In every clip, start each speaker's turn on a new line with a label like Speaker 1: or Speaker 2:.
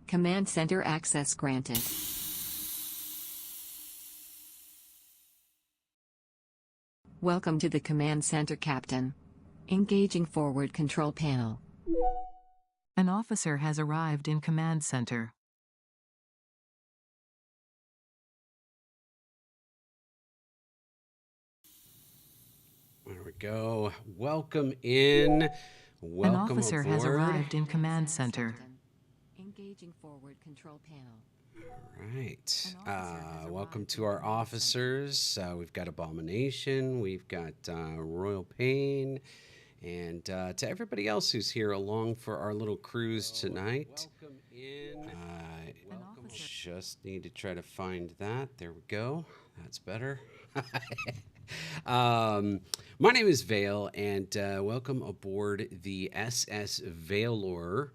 Speaker 1: Command Center access granted. Welcome to the Command Center, Captain. Engaging forward control panel.
Speaker 2: An officer has arrived in Command Center.
Speaker 3: There we go. Welcome in. Welcome
Speaker 2: An officer
Speaker 3: aboard.
Speaker 2: has arrived in Command Center.
Speaker 1: Engaging forward control panel.
Speaker 3: All right. Welcome to our officers. We've got Abomination. We've got Royal Pain. And to everybody else who's here along for our little cruise tonight. Welcome in. Just need to try to find that. There we go. That's better. My name is Vale, and welcome aboard the SS Valor.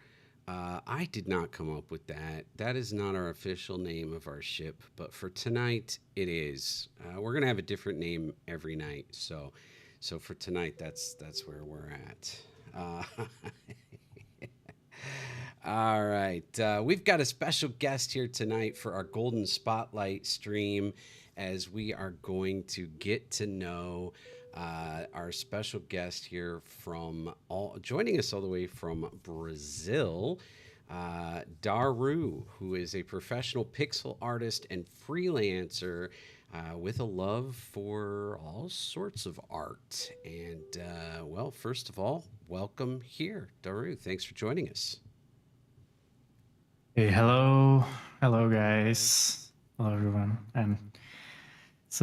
Speaker 3: I did not come up with that. That is not our official name of our ship, but for tonight, it is. We're gonna have a different name every night, so for tonight, that's where we're at. All right, we've got a special guest here tonight for our Golden Spotlight stream, as we are going to get to know our special guest here joining us all the way from Brazil, Daru, who is a professional pixel artist and freelancer with a love for all sorts of art. And well, first of all, welcome here, Daru. Thanks for joining us.
Speaker 4: Hey, hello guys, hello everyone, and it's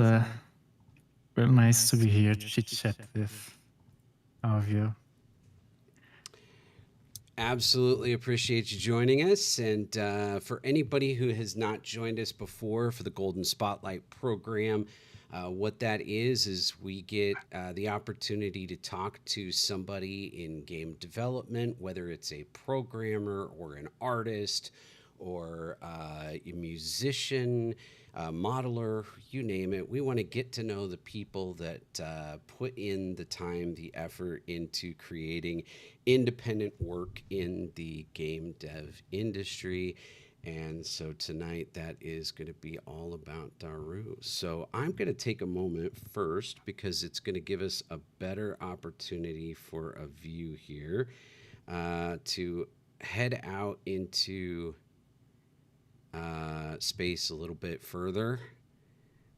Speaker 4: real nice to be here to chit chat with all of you.
Speaker 3: Absolutely appreciate you joining us. And for anybody who has not joined us before for the Golden Spotlight program, what that is we get the opportunity to talk to somebody in game development, whether it's a programmer or an artist or a musician, modeler, you name it. We want to get to know the people that put in the time, the effort into creating independent work in the game dev industry. And so tonight, that is going to be all about Daru. So I'm going to take a moment first, because it's going to give us a better opportunity for a view here, to head out into space a little bit further.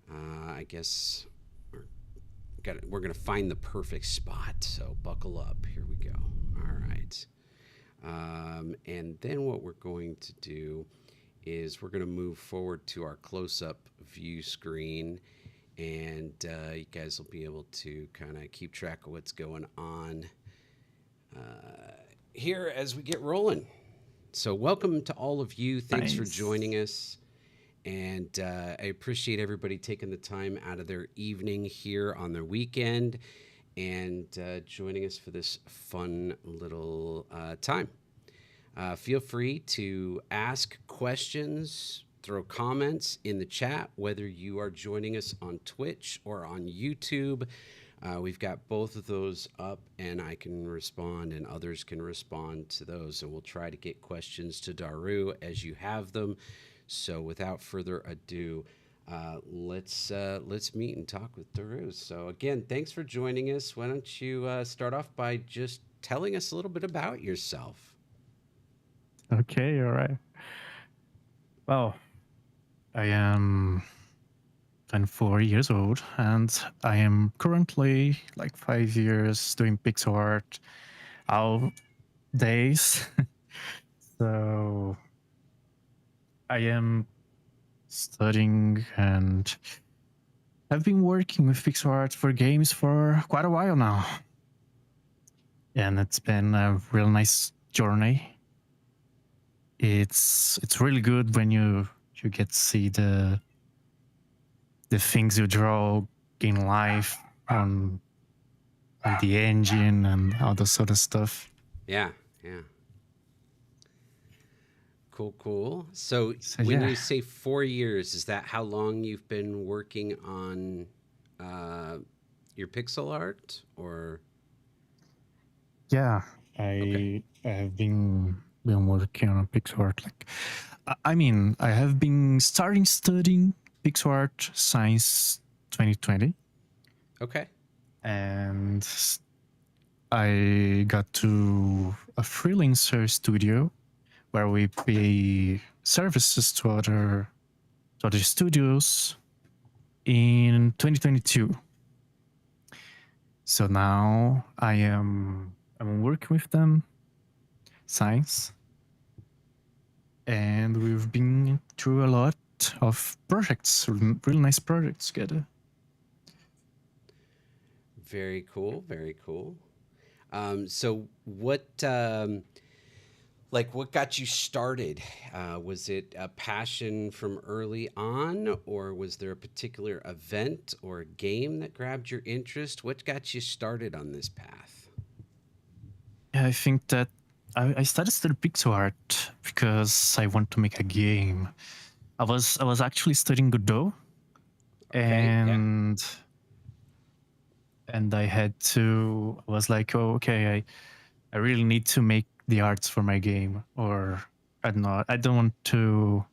Speaker 3: I guess we're going to find the perfect spot. So buckle up. Here we go. All right. And then what we're going to do is we're going to move forward to our close-up view screen, and you guys will be able to kind of keep track of what's going on here as we get rolling. So welcome to all of you. Thanks for joining us. And I appreciate everybody taking the time out of their evening here on their weekend and joining us for this fun little time. Feel free to ask questions, throw comments in the chat, whether you are joining us on Twitch or on YouTube. We've got both of those up, and I can respond and others can respond to those. And we'll try to get questions to Daru as you have them. So without further ado, let's meet and talk with Daru. So again, thanks for joining us. Why don't you start off by just telling us a little bit about yourself?
Speaker 4: Okay, all right. Well, I am 24 years old, and I am currently like 5 years doing pixel art all days. So I am studying and I've been working with pixel art for games for quite a while now. And it's been a real nice journey. It's really good when you get to see the things you draw in life on the engine and all this sort of stuff.
Speaker 3: Yeah. Cool. So when you say 4 years, is that how long you've been working on your pixel art, or?
Speaker 4: Yeah, I have been been working on pixel art. Like, I mean, I have been studying pixel art since 2020,
Speaker 3: Okay.
Speaker 4: and I got to a freelancer studio where we pay services to other studios in 2022. So now I'm working with them since, and we've been through a lot of projects, really nice projects together.
Speaker 3: Very cool. Very cool. So what like what got you started? Was it a passion from early on, or was there a particular event or game that grabbed your interest? What got you started on this path?
Speaker 4: Yeah, I think that I started studying pixel art because I want to make a game. I was actually studying Godot,
Speaker 3: Okay, yeah.
Speaker 4: and I was like, oh, okay, I really need to make the arts for my game, or I don't know, I don't want to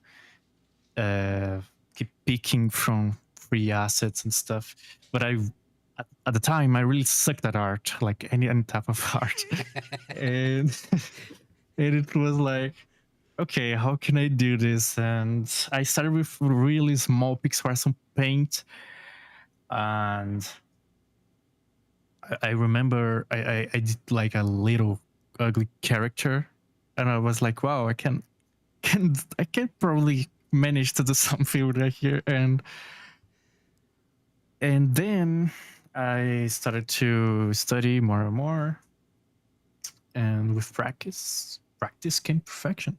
Speaker 4: uh, keep picking from free assets and stuff. But at the time, I really sucked at art, like any type of art, and and it was like, okay, how can I do this? And I started with really small pixel art, some paint, and I remember I did like a little ugly character, and I was like, wow, I can probably manage to do something right here, and then I started to study more and more, and with practice came perfection.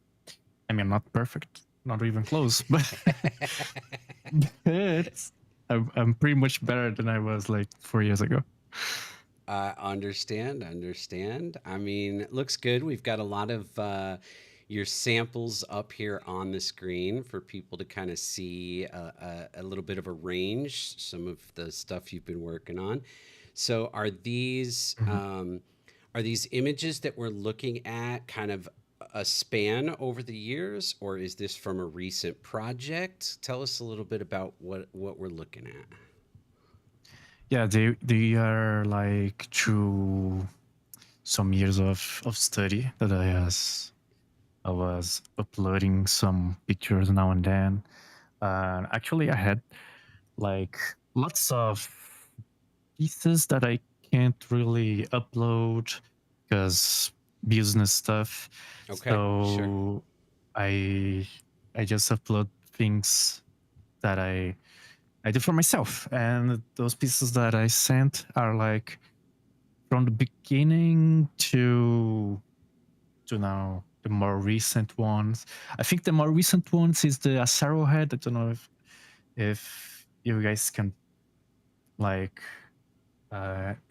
Speaker 4: I mean, not perfect, not even close, but but I'm pretty much better than I was like 4 years ago.
Speaker 3: Understand. I mean, it looks good. We've got a lot of your samples up here on the screen for people to kind of see a little bit of a range, some of the stuff you've been working on. So,
Speaker 4: Mhm.
Speaker 3: are these images that we're looking at kind of a span over the years, or is this from a recent project? Tell us a little bit about what we're looking at.
Speaker 4: Yeah, they are like through some years of study that I was uploading some pictures now and then. Actually, I had like lots of pieces that I can't really upload because business stuff.
Speaker 3: Okay, sure.
Speaker 4: So I I just upload things that I do for myself, and those pieces that I sent are like from the beginning to now the more recent ones. I think the more recent ones is the Asaro head. I don't know if you guys can like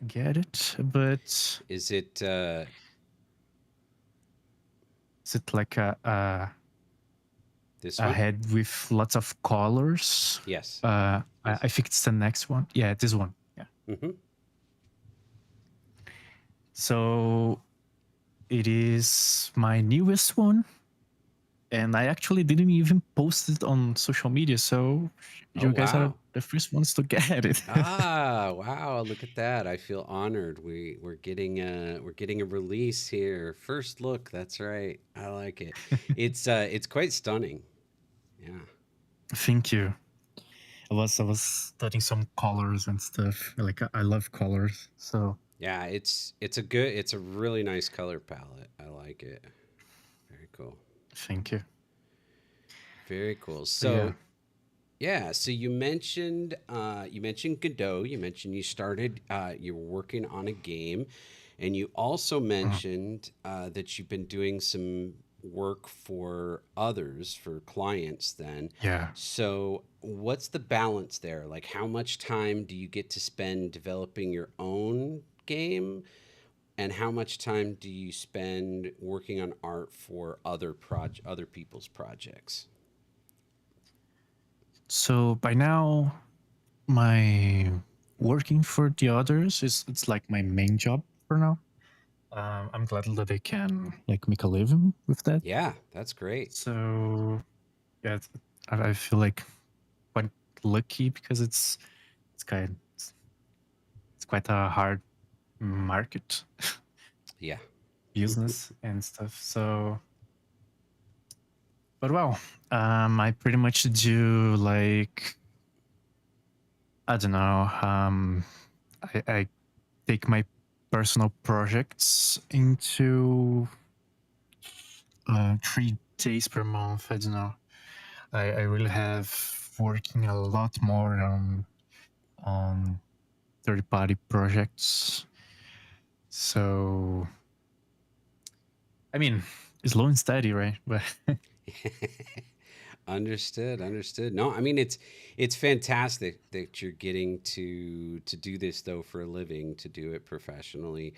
Speaker 4: get it, but
Speaker 3: Is it
Speaker 4: is it like
Speaker 3: this
Speaker 4: a
Speaker 3: one?
Speaker 4: head with lots of colors?
Speaker 3: Yes.
Speaker 4: I
Speaker 3: Yes.
Speaker 4: think it's the next one. Yeah, this one. Yeah.
Speaker 3: Mm-hmm.
Speaker 4: So it is my newest one, and I actually didn't even post it on social media. So
Speaker 3: Oh
Speaker 4: you guys are
Speaker 3: wow.
Speaker 4: the first ones to get it.
Speaker 3: Ah, wow, look at that. I feel honored. We're getting a release here. First look, that's right. I like it. It's quite stunning. Yeah.
Speaker 4: Thank you. I was studying some colors and stuff. Like I love colors, so
Speaker 3: Yeah, it's a really nice color palette. I like it. Very cool.
Speaker 4: thank you.
Speaker 3: Very cool.
Speaker 4: But yeah.
Speaker 3: So, yeah, so you mentioned Godot. You mentioned you started you were working on a game, and you also
Speaker 4: Mhm.
Speaker 3: mentioned that you've been doing some work for others, for clients. Then,
Speaker 4: Yeah.
Speaker 3: so what's the balance there? Like, how much time do you get to spend developing your own game, and how much time do you spend working on art for other people's projects?
Speaker 4: So by now, my working for the others is it's like my main job for now. I'm glad that I can like make a living with that.
Speaker 3: Yeah, that's great.
Speaker 4: So yeah, I feel like quite lucky because it's kind it's quite a hard market
Speaker 3: Yeah.
Speaker 4: business and stuff. So, but well, I pretty much do like I don't know. I take my personal projects into 3 days per month. I don't know. I really have working a lot more on third party projects. So I mean, it's slow and steady, right? But
Speaker 3: Understood, understood. No, I mean it's fantastic that you're getting to do this though for a living, to do it professionally,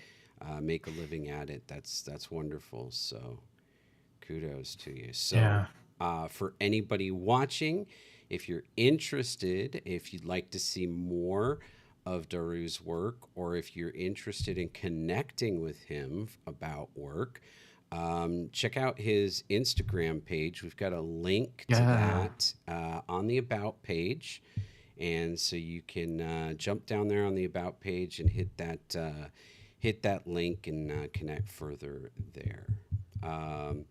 Speaker 3: make a living at it. That's wonderful. So kudos to you. So
Speaker 4: yeah,
Speaker 3: for anybody watching, if you're interested, if you'd like to see more of Daru's work, or if you're interested in connecting with him about work, check out his Instagram page. We've got a link to
Speaker 4: yeah,
Speaker 3: that on the About page. And so you can jump down there on the About page and hit that link and connect further there. Um,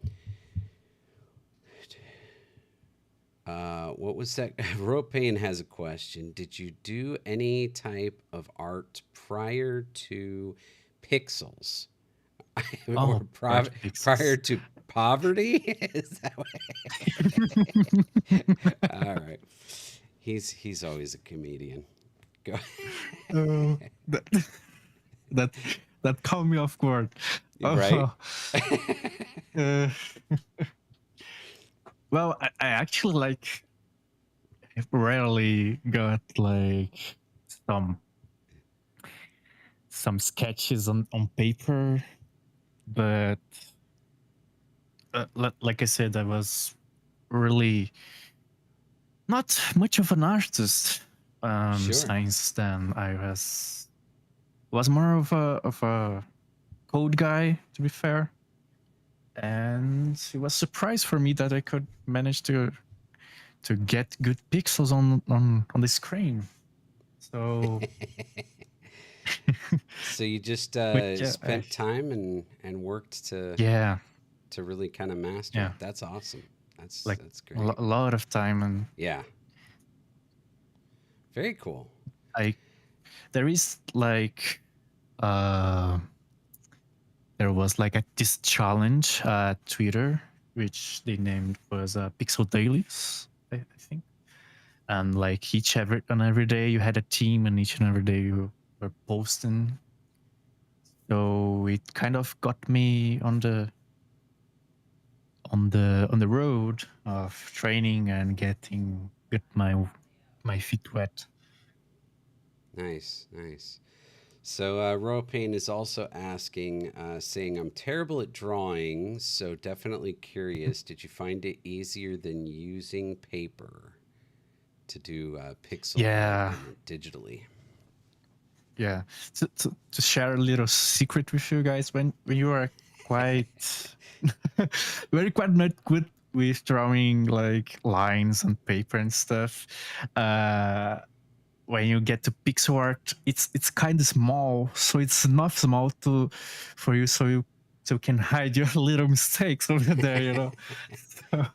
Speaker 3: what was that? Ropain has a question. Did you do any type of art prior to Pixels? or
Speaker 4: oh, part
Speaker 3: prior
Speaker 4: pixels.
Speaker 3: to poverty? Is that what? All right. He's always a comedian. Go.
Speaker 4: Oh, that that that caught me off guard.
Speaker 3: Right?
Speaker 4: Oh, uh, well, I actually like rarely got like some some sketches on paper, but like I said, I was really not much of an artist
Speaker 3: Sure.
Speaker 4: since then. I was more of a code guy, to be fair, and it was a surprise for me that I could manage to get good pixels on the screen. So,
Speaker 3: So you just
Speaker 4: but yeah,
Speaker 3: spent time and worked
Speaker 4: yeah,
Speaker 3: to really kind of master
Speaker 4: yeah,
Speaker 3: it. That's awesome. That's
Speaker 4: like
Speaker 3: that's great.
Speaker 4: a lot of time, and
Speaker 3: Yeah. Very cool.
Speaker 4: I there is like uh there was like this challenge at Twitter, which they named was Pixel Dailies, I think. And like every day you had a team, and each and every day you were posting. So it kind of got me on the road of training and get my feet wet.
Speaker 3: Nice, nice. So Ropain is also asking, saying, "I'm terrible at drawing, so definitely curious. Did you find it easier than using paper to do pixel art
Speaker 4: Yeah,
Speaker 3: and digitally?"
Speaker 4: yeah. To share a little secret with you guys, when you are quite very quite not good with drawing like lines on paper and stuff, uh when you get to pixel art, it's kind of small, so it's enough small to for you, so you can hide your little mistakes over there, so,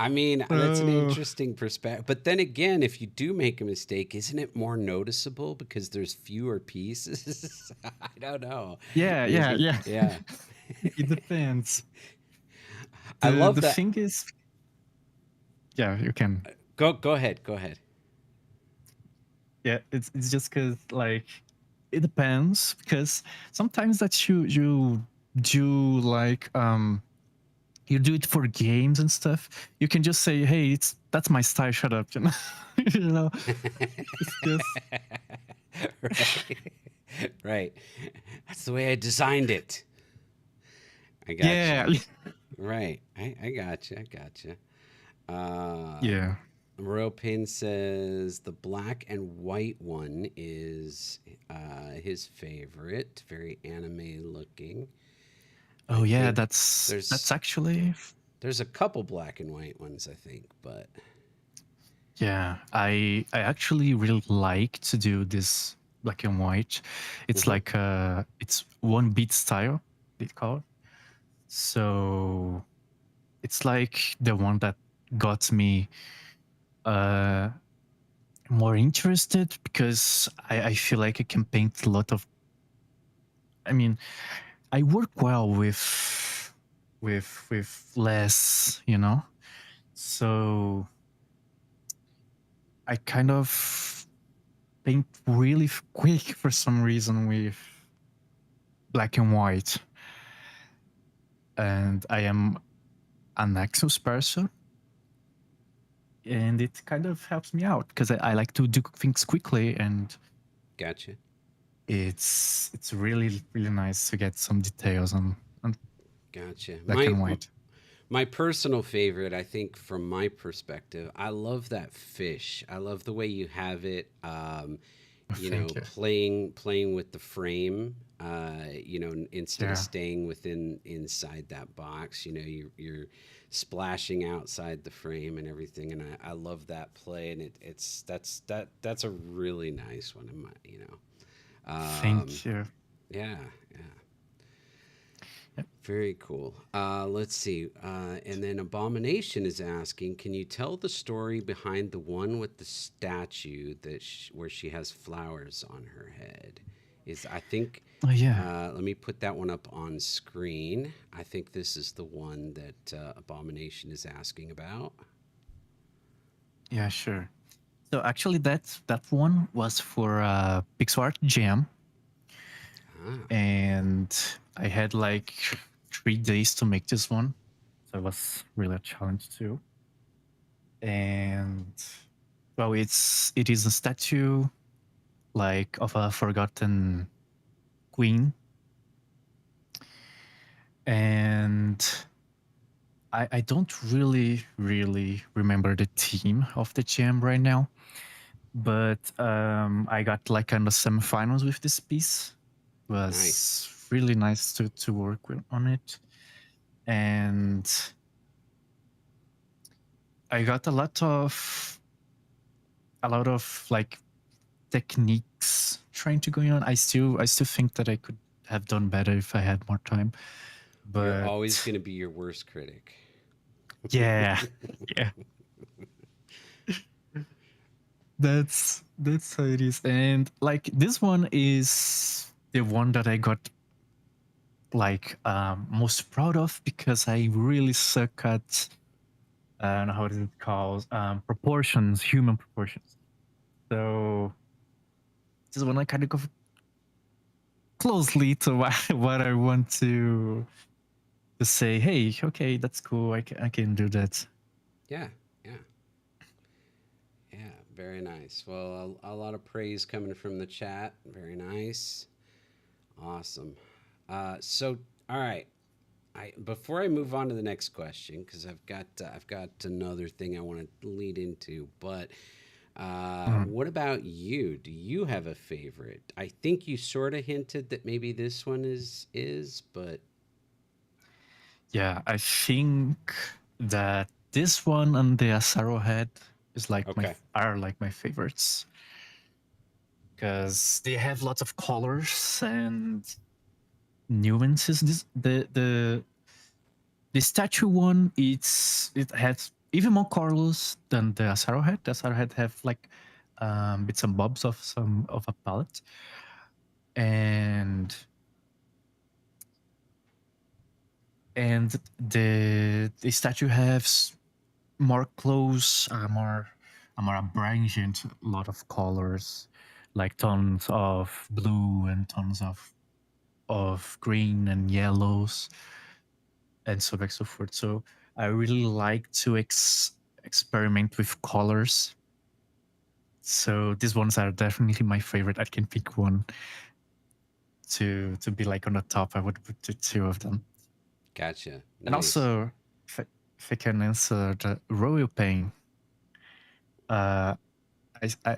Speaker 3: I mean, that's an
Speaker 4: so
Speaker 3: interesting perspective. But then again, if you do make a mistake, isn't it more noticeable because there's fewer pieces? I don't know.
Speaker 4: yeah,
Speaker 3: Is
Speaker 4: yeah,
Speaker 3: it?
Speaker 4: yeah.
Speaker 3: Yeah.
Speaker 4: It depends.
Speaker 3: I love
Speaker 4: The
Speaker 3: that.
Speaker 4: thing is, yeah, you can.
Speaker 3: Go ahead. Go ahead.
Speaker 4: Yeah, it's just because like it depends, because sometimes that you do like you do it for games and stuff. You can just say, "Hey, that's my style. Shut up," you know. It's just
Speaker 3: Right. Right. That's the way I designed it. I got
Speaker 4: yeah,
Speaker 3: you. Right. I got you. I got you. Uh,
Speaker 4: yeah.
Speaker 3: Royal Pain says the black and white one is his favorite. Very anime looking. I
Speaker 4: Oh yeah,
Speaker 3: think
Speaker 4: that's
Speaker 3: there's
Speaker 4: actually
Speaker 3: there's a couple black and white ones, I think, but
Speaker 4: yeah. I actually really like to do this black and white. It's
Speaker 3: mhm,
Speaker 4: like it's one beat style. It's called. So it's like the one that got me uh more interested because I feel like I can paint a lot of. I mean, I work well with less, you know. So I kind of paint really quick for some reason with black and white, and I am an Axos person, and it kind of helps me out because I like to do things quickly, and
Speaker 3: gotcha.
Speaker 4: it's really nice to get some details on
Speaker 3: Gotcha.
Speaker 4: black and white.
Speaker 3: My personal favorite, I think, from my perspective, I love that fish. I love the way you have it.
Speaker 4: Thank you.
Speaker 3: Playing with the frame. Instead of
Speaker 4: Yeah,
Speaker 3: staying within inside that box, you're splashing outside the frame and everything. And I love that play. And that's a really nice one. In my,
Speaker 4: thank you.
Speaker 3: yeah, yeah.
Speaker 4: Yep.
Speaker 3: Very cool. Let's see. And then Abomination is asking, can you tell the story behind the one with the statue where she has flowers on her head? Is I think.
Speaker 4: Oh yeah,
Speaker 3: Let me put that one up on screen. I think this is the one that Abomination is asking about.
Speaker 4: yeah, sure. So actually, that one was for PixArt Jam,
Speaker 3: Ah,
Speaker 4: and I had like 3 days to make this one. So it was really a challenge too. And well, it is a statue like of a forgotten queen, and I don't really remember the theme of the jam right now, but I got like kind of semifinals with this piece. It
Speaker 3: nice.
Speaker 4: was really nice to work with on it, and I got a lot of like techniques trying to go on. I still think that I could have done better if I had more time.
Speaker 3: You're always
Speaker 4: But
Speaker 3: going to be your worst critic.
Speaker 4: yeah, yeah, that's how it is. And like this one is the one that I got like most proud of because I really suck at how is it called proportions, human proportions. So this is one I kind of go closely to what I want to say. Hey, okay, that's cool. I can do that.
Speaker 3: Yeah, yeah. Yeah, very nice. Well, a lot of praise coming from the chat. Very nice. Awesome. All right. Before I move on to the next question, because I've got another thing I want to lead into. But
Speaker 4: Mm.
Speaker 3: what about you? Do you have a favorite? I think you sort of hinted that maybe this one but
Speaker 4: Yeah, I think that this one and the Asaro head
Speaker 3: okay,
Speaker 4: are like my favorites because they have lots of colors and nuances. The statue one, it has even more colors than the Asaro head. The Asaro head have like bits and bobs of some of a palette, and the statue has more close, more abrasion, a lot of colors, like tons of blue and tons of green and yellows, and so on and so forth. So I really like to experiment with colors. So these ones are definitely my favorite. I can pick one to be like on the top. I would put the two of them.
Speaker 3: gotcha,
Speaker 4: And
Speaker 3: nice.
Speaker 4: also, if I can answer the royal pain, uh,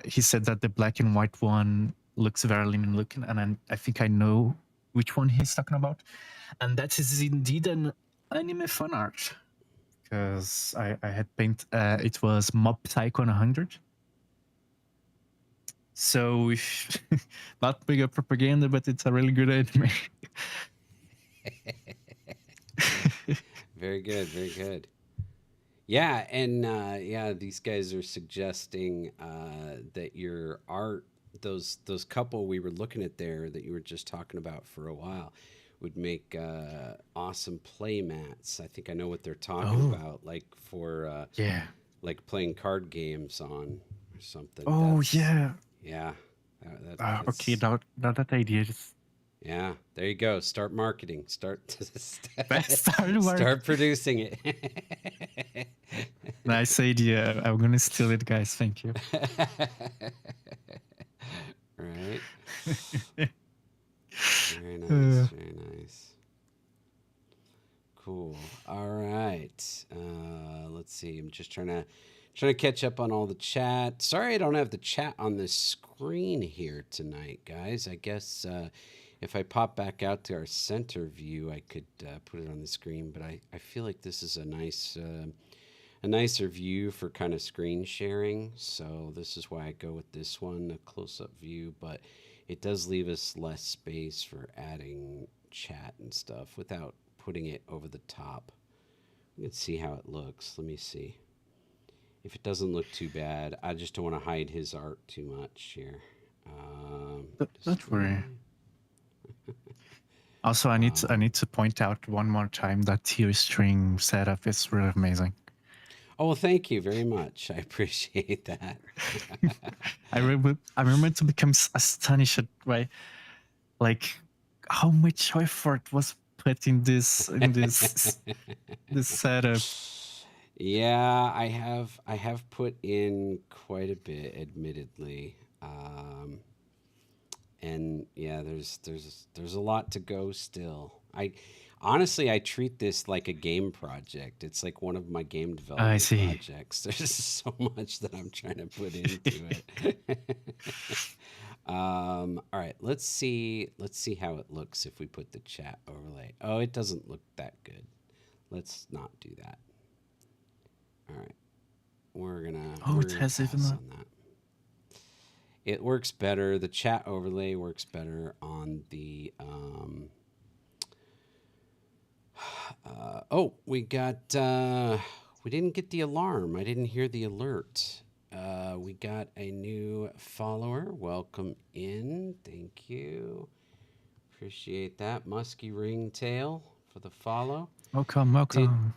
Speaker 4: he said that the black and white one looks very limited looking, and I think I know which one he's talking about, and that is indeed an anime fan art, because I had paint. It was Mob Psycho 100. So not big propaganda, but it's a really good anime.
Speaker 3: Very good, very good. Yeah, and yeah, these guys are suggesting that your art, those couple we were looking at there that you were just talking about for a while, would make awesome play mats. I think I know what they're talking
Speaker 4: Oh
Speaker 3: about, like for
Speaker 4: yeah.
Speaker 3: like playing card games on or something.
Speaker 4: Oh yeah.
Speaker 3: Yeah,
Speaker 4: Okay,
Speaker 3: that's
Speaker 4: now that idea is
Speaker 3: yeah. There you go. Start marketing.
Speaker 4: best hard work.
Speaker 3: Start producing it.
Speaker 4: Nice idea. I'm gonna steal it, guys. Thank you.
Speaker 3: Right. Very nice. Very nice. Cool. All right. Let's see. I'm just trying to catch up on all the chat. Sorry, I don't have the chat on the screen here tonight, guys. I guess if I pop back out to our center view, I could put it on the screen. But I feel like this is a nicer view for kind of screen sharing. So this is why I go with this one, a close-up view. But it does leave us less space for adding chat and stuff without putting it over the top. We can see how it looks. Let me see. If it doesn't look too bad, I just don't want to hide his art too much here.
Speaker 4: Don't worry. Also, I need to point out one more time that your string setup is really amazing.
Speaker 3: Oh, well, thank you very much. I appreciate that.
Speaker 4: I remember to become astonished by like how much effort was put in this this setup.
Speaker 3: Yeah, I have put in quite a bit, admittedly. And yeah, there's a lot to go still. I honestly I treat this like a game project. It's like one of my game development projects. There's so much that I'm trying to put into it. All right, let's see how it looks if we put the chat overlay. Oh, it doesn't look that good. Let's not do that. All right, we're gonna pass on that. It works better. The chat overlay works better on the. Oh, we got. We didn't get the alarm. I didn't hear the alert. We got a new follower. Welcome in. Thank you. Appreciate that. Musky Ringtail for the follow.
Speaker 4: Welcome.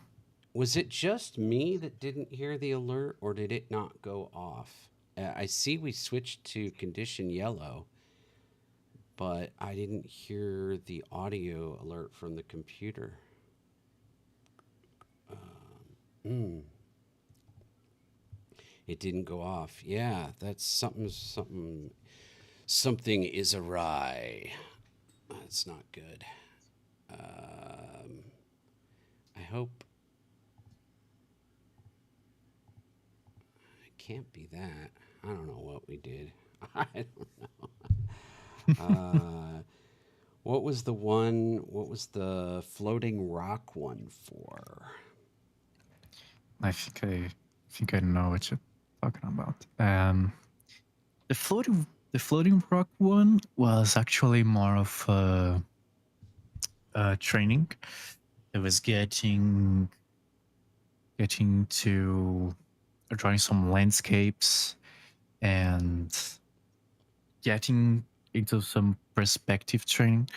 Speaker 3: Was it just me that didn't hear the alert, or did it not go off? I see we switched to condition yellow, but I didn't hear the audio alert from the computer. It didn't go off. Yeah, that's something is awry. That's not good. I hope it can't be that. I don't know what we did. I don't know. What was the floating rock one for?
Speaker 4: I think I know what you're talking about. The floating rock one was actually more of a training. It was getting to drawing some landscapes and getting into some perspective training.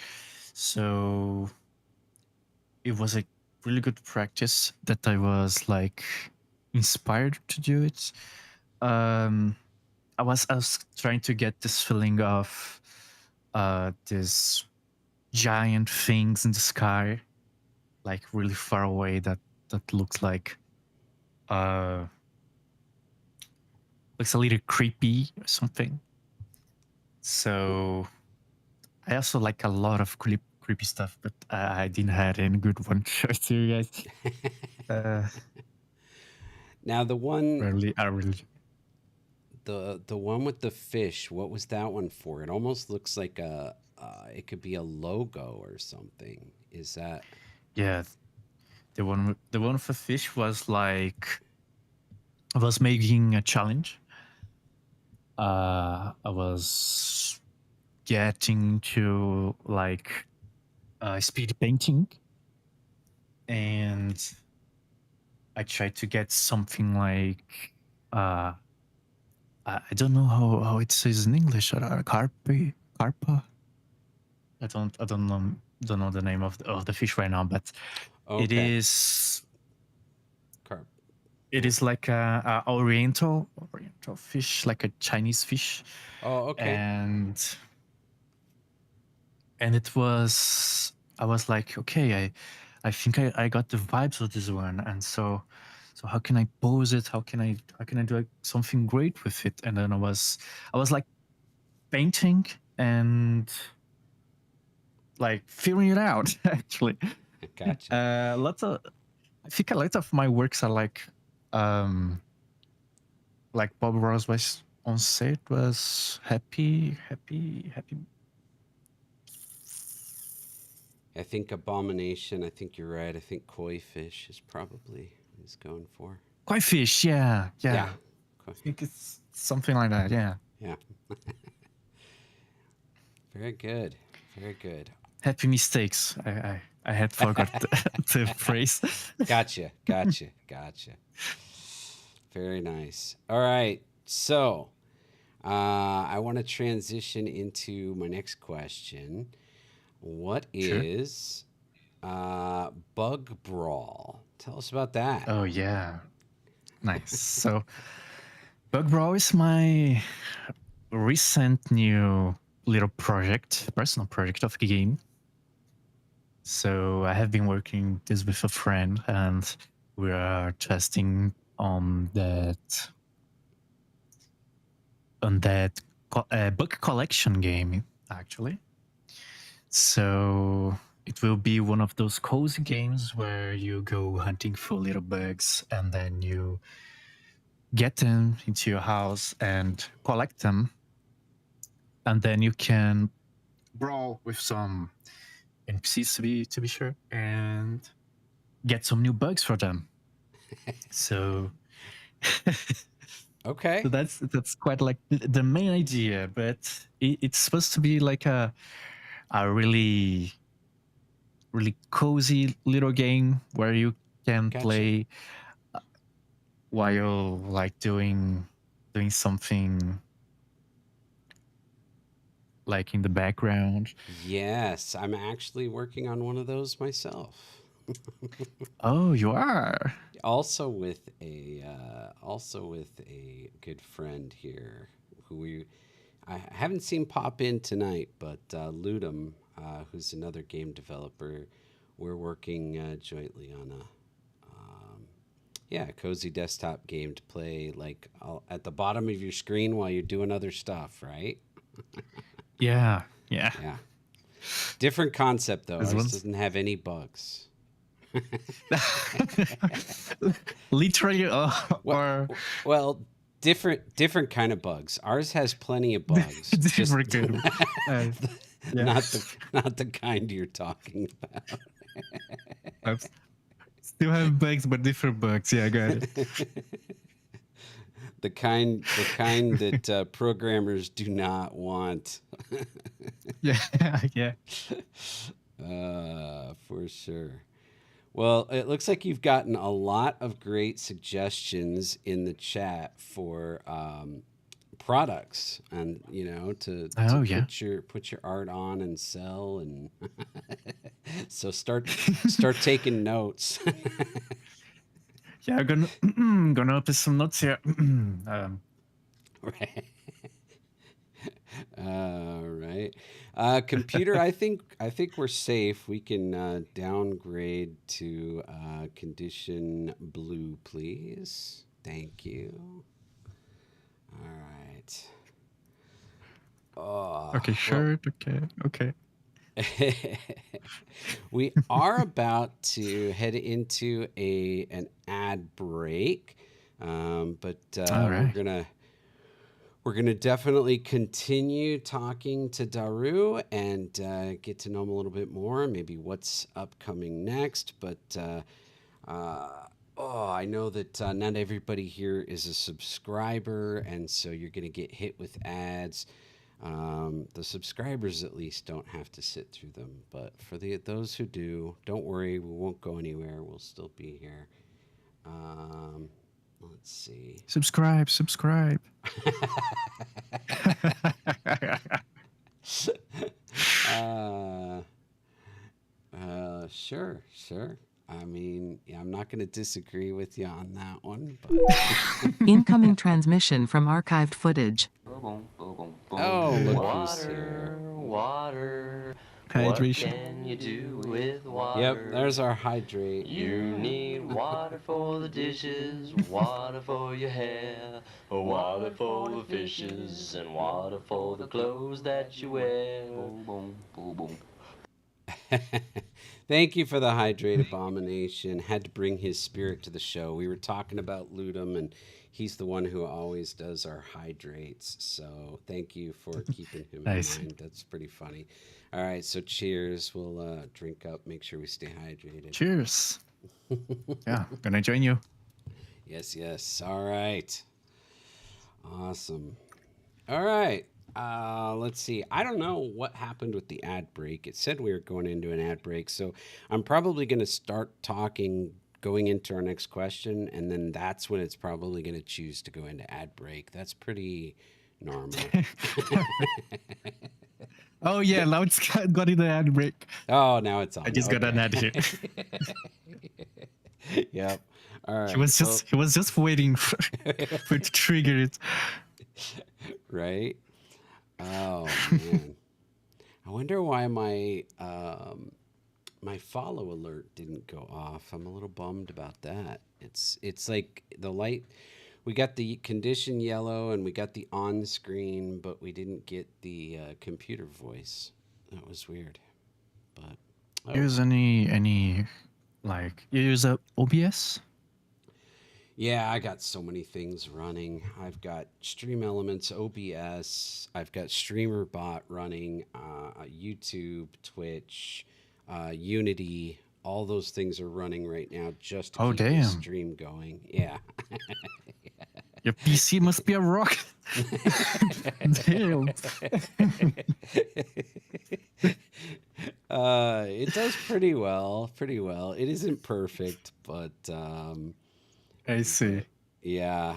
Speaker 4: So it was a really good practice that I was like inspired to do it. I was trying to get this feeling of this giant things in the sky, like really far away, that looks like looks a little creepy or something. So I also like a lot of creepy stuff, but I didn't have any good one to show to you guys.
Speaker 3: Now the one
Speaker 4: I really
Speaker 3: the one with the fish. What was that one for? It almost looks like a it could be a logo or something. Is that
Speaker 4: Yeah, the one for fish was like I was making a challenge. I was getting to like speed painting, and I tried to get something like I don't know how it says in English. Carpa. I don't know the name of the fish right now, but it
Speaker 3: okay?
Speaker 4: is
Speaker 3: Carp.
Speaker 4: it is like a oriental fish, like a Chinese fish,
Speaker 3: Oh, okay.
Speaker 4: and it was I was like, okay, I think I got the vibes of this one, and so how can I pose it? How can I do like, something great with it? And then I was like painting and like figuring it out actually.
Speaker 3: Gotcha.
Speaker 4: Lots of I think a lot of my works are um like Bob Ross was on set was happy.
Speaker 3: I think abomination. I think you're right. I think koi fish is probably what he's going for.
Speaker 4: Koi fish, yeah.
Speaker 3: Yeah.
Speaker 4: I think it's something like that, yeah.
Speaker 3: Yeah. Very good. Very good.
Speaker 4: Happy mistakes. I had forgot the phrase.
Speaker 3: Gotcha. Gotcha. Gotcha. Very nice. All right. So, I want to transition into my next question. What
Speaker 4: Sure.
Speaker 3: is bug brawl? Tell us about that.
Speaker 4: Oh yeah. Nice. So Bug Brawl is my recent new little personal project of the game. So I have been working this with a friend, and we are testing on that book collection game actually. So it will be one of those cozy games where you go hunting for little bugs and then you get them into your house and collect them, and then you can brawl with some NPCs to be sure, and get some new bugs for them. So
Speaker 3: Okay.
Speaker 4: so that's quite like the main idea, but it's supposed to be like a really cozy little game where you can
Speaker 3: Gotcha.
Speaker 4: play while like doing something like in the background.
Speaker 3: Yes, I'm actually working on one of those myself.
Speaker 4: Oh, you are.
Speaker 3: Also with a good friend here who I haven't seen pop in tonight, but Ludum, who's another game developer, we're working jointly on a cozy desktop game to play like at the bottom of your screen while you're doing other stuff, right?
Speaker 4: Yeah, yeah.
Speaker 3: Yeah. Different concept though.
Speaker 4: This
Speaker 3: Ours
Speaker 4: one's
Speaker 3: doesn't have any bugs.
Speaker 4: literally,
Speaker 3: Well,
Speaker 4: or
Speaker 3: different kind of bugs. Ours has plenty of bugs. Just
Speaker 4: different kind of. Uh, yeah,
Speaker 3: not the kind you're talking about.
Speaker 4: still have bugs, but different bugs. Yeah, I got it.
Speaker 3: The kind that programmers do not want.
Speaker 4: Yeah, yeah.
Speaker 3: For sure. Well, it looks like you've gotten a lot of great suggestions in the chat for products, and to
Speaker 4: Oh yeah.
Speaker 3: put your art on and sell, and so start taking notes.
Speaker 4: Yeah, I'm gonna gonna open some notes here.
Speaker 3: Right. All right. Computer, I think we're safe. We can downgrade to condition blue, please. Thank you. All right. Oh,
Speaker 4: Okay,
Speaker 3: well,
Speaker 4: sure. Okay.
Speaker 3: we are about to head into an ad break, but
Speaker 4: All
Speaker 3: we're
Speaker 4: right.
Speaker 3: gonna We're going to definitely continue talking to Daru and get to know him a little bit more, maybe what's upcoming next. But I know that not everybody here is a subscriber, and so you're going to get hit with ads. The subscribers at least don't have to sit through them, but for those who do, don't worry, we won't go anywhere. We'll still be here. Let's see.
Speaker 4: Subscribe.
Speaker 3: Sure. I mean, yeah, I'm not going to disagree with you on that one. But
Speaker 2: Incoming transmission from archived footage.
Speaker 3: oh, look who's here.
Speaker 5: Water.
Speaker 4: Hydration.
Speaker 5: What can you do with water?
Speaker 3: Yep, there's our hydrate.
Speaker 5: You need water for the dishes, water for your hair, water for the fishes, and water for the clothes that you wear. Boom, boom, boom, boom.
Speaker 3: Thank you for the hydrate abomination. Had to bring his spirit to the show. We were talking about Ludum, and he's the one who always does our hydrates. So thank you for keeping him
Speaker 4: Nice.
Speaker 3: in mind. That's pretty funny. All right, so cheers. We'll drink up, make sure we stay hydrated.
Speaker 4: Cheers. Yeah, gonna join you.
Speaker 3: Yes. All right. Awesome. All right. Let's see. I don't know what happened with the ad break. It said we were going into an ad break, so I'm probably going to start talking going into our next question, and then that's when it's probably going to choose to go into ad break. That's pretty normal.
Speaker 4: Oh yeah, now it's got in the ad break.
Speaker 3: Oh, now it's on.
Speaker 4: I just got an ad here.
Speaker 3: Yep. All right.
Speaker 4: He was just waiting for it to trigger it.
Speaker 3: Right. Oh man. I wonder why my my follow alert didn't go off. I'm a little bummed about that. It's like the light. We got the condition yellow and we got the on screen, but we didn't get the computer voice. That was weird. But
Speaker 4: Use any like you use a OBS?
Speaker 3: yeah, I got so many things running. I've got Stream Elements, OBS. I've got StreamerBot running, YouTube, Twitch, Unity. All those things are running right now just to keep the
Speaker 4: damn.
Speaker 3: stream going. Yeah.
Speaker 4: Your PC must be a rock. Damn.
Speaker 3: It does pretty well. It isn't perfect, but
Speaker 4: I see.
Speaker 3: yeah.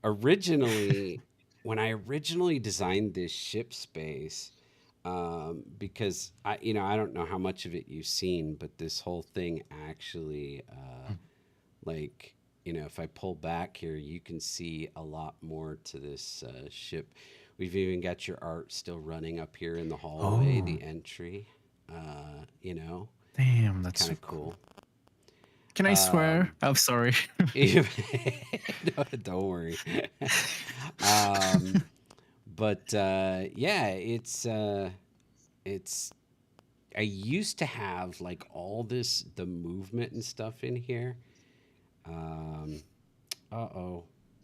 Speaker 3: Originally, when I originally designed this ship space, because I don't know how much of it you've seen, but this whole thing actually, like, if I pull back here, you can see a lot more to this ship. We've even got your art still running up here in the hallway, the entry.
Speaker 4: Damn, that's
Speaker 3: Kind of cool.
Speaker 4: Can I swear? I'm sorry.
Speaker 3: No, don't worry. But yeah, it's I used to have like all the movement and stuff in here.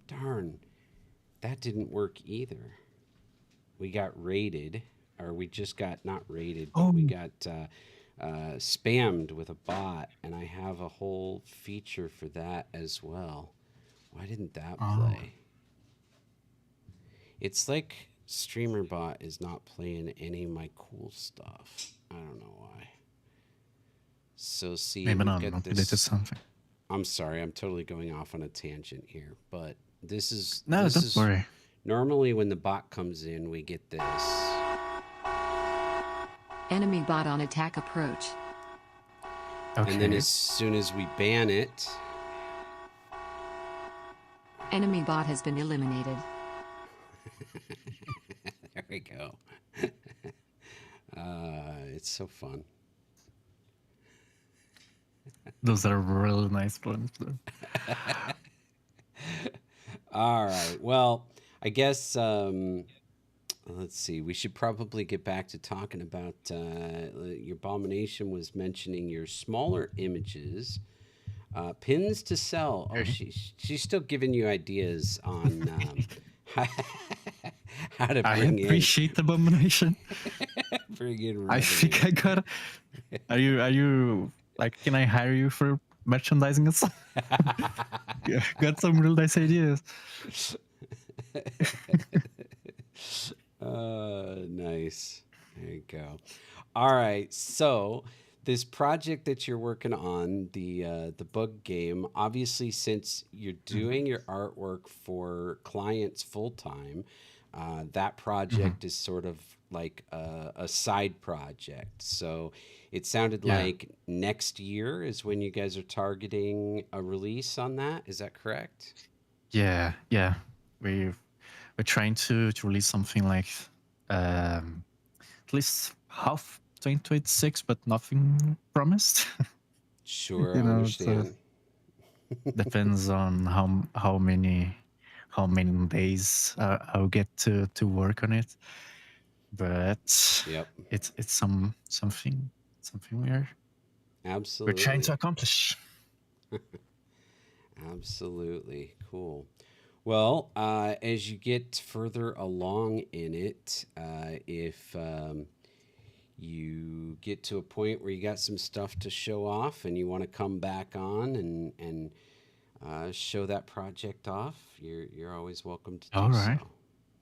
Speaker 3: Darn, that didn't work either. We got raided, or we just got not raided, but we got spammed with a bot, and I have a whole feature for that as well. Why didn't that play? It's like StreamerBot is not playing any of my cool stuff. I don't know why. So see,
Speaker 4: Maybe
Speaker 3: we've
Speaker 4: not
Speaker 3: got
Speaker 4: updated
Speaker 3: this.
Speaker 4: to something.
Speaker 3: I'm sorry, I'm totally going off on a tangent here, but this is
Speaker 4: Don't worry.
Speaker 3: normally when the bot comes in, we get this.
Speaker 1: Enemy bot on attack approach.
Speaker 4: Okay.
Speaker 3: And then as soon as we ban it,
Speaker 1: Enemy bot has been eliminated.
Speaker 3: there we go. It's so fun.
Speaker 4: Those are really nice ones.
Speaker 3: All right. Well, I guess let's see. We should probably get back to talking about your abomination was mentioning your smaller images, pins to sell. Oh, she's still giving you ideas on how to
Speaker 4: I
Speaker 3: bring in
Speaker 4: appreciate Abomination.
Speaker 3: bring in
Speaker 4: I think
Speaker 3: revenue.
Speaker 4: I got. Are you like? Can I hire you for merchandising and stuff? Yeah, got some real nice ideas.
Speaker 3: Nice. There you go. All right. So this project that you're working on, the bug game, obviously, since you're
Speaker 4: Mhm.
Speaker 3: doing your artwork for clients full time, that
Speaker 4: Mhm.
Speaker 3: project is sort of like a side project. So it sounded
Speaker 4: Yeah,
Speaker 3: like next year is when you guys are targeting a release on that. Is that correct?
Speaker 4: yeah. We've we're trying to release something like at least half 2026, but nothing promised.
Speaker 3: Sure,
Speaker 4: You
Speaker 3: I
Speaker 4: know, so
Speaker 3: understand.
Speaker 4: depends on how many days I'll get to work on it. But
Speaker 3: Yep,
Speaker 4: it's something we're trying to
Speaker 3: absolutely.
Speaker 4: accomplish.
Speaker 3: Absolutely. Cool. Well, as you get further along in it, if you get to a point where you got some stuff to show off and you want to come back on and show that project off, you're always welcome to
Speaker 4: All
Speaker 3: do
Speaker 4: right.
Speaker 3: so.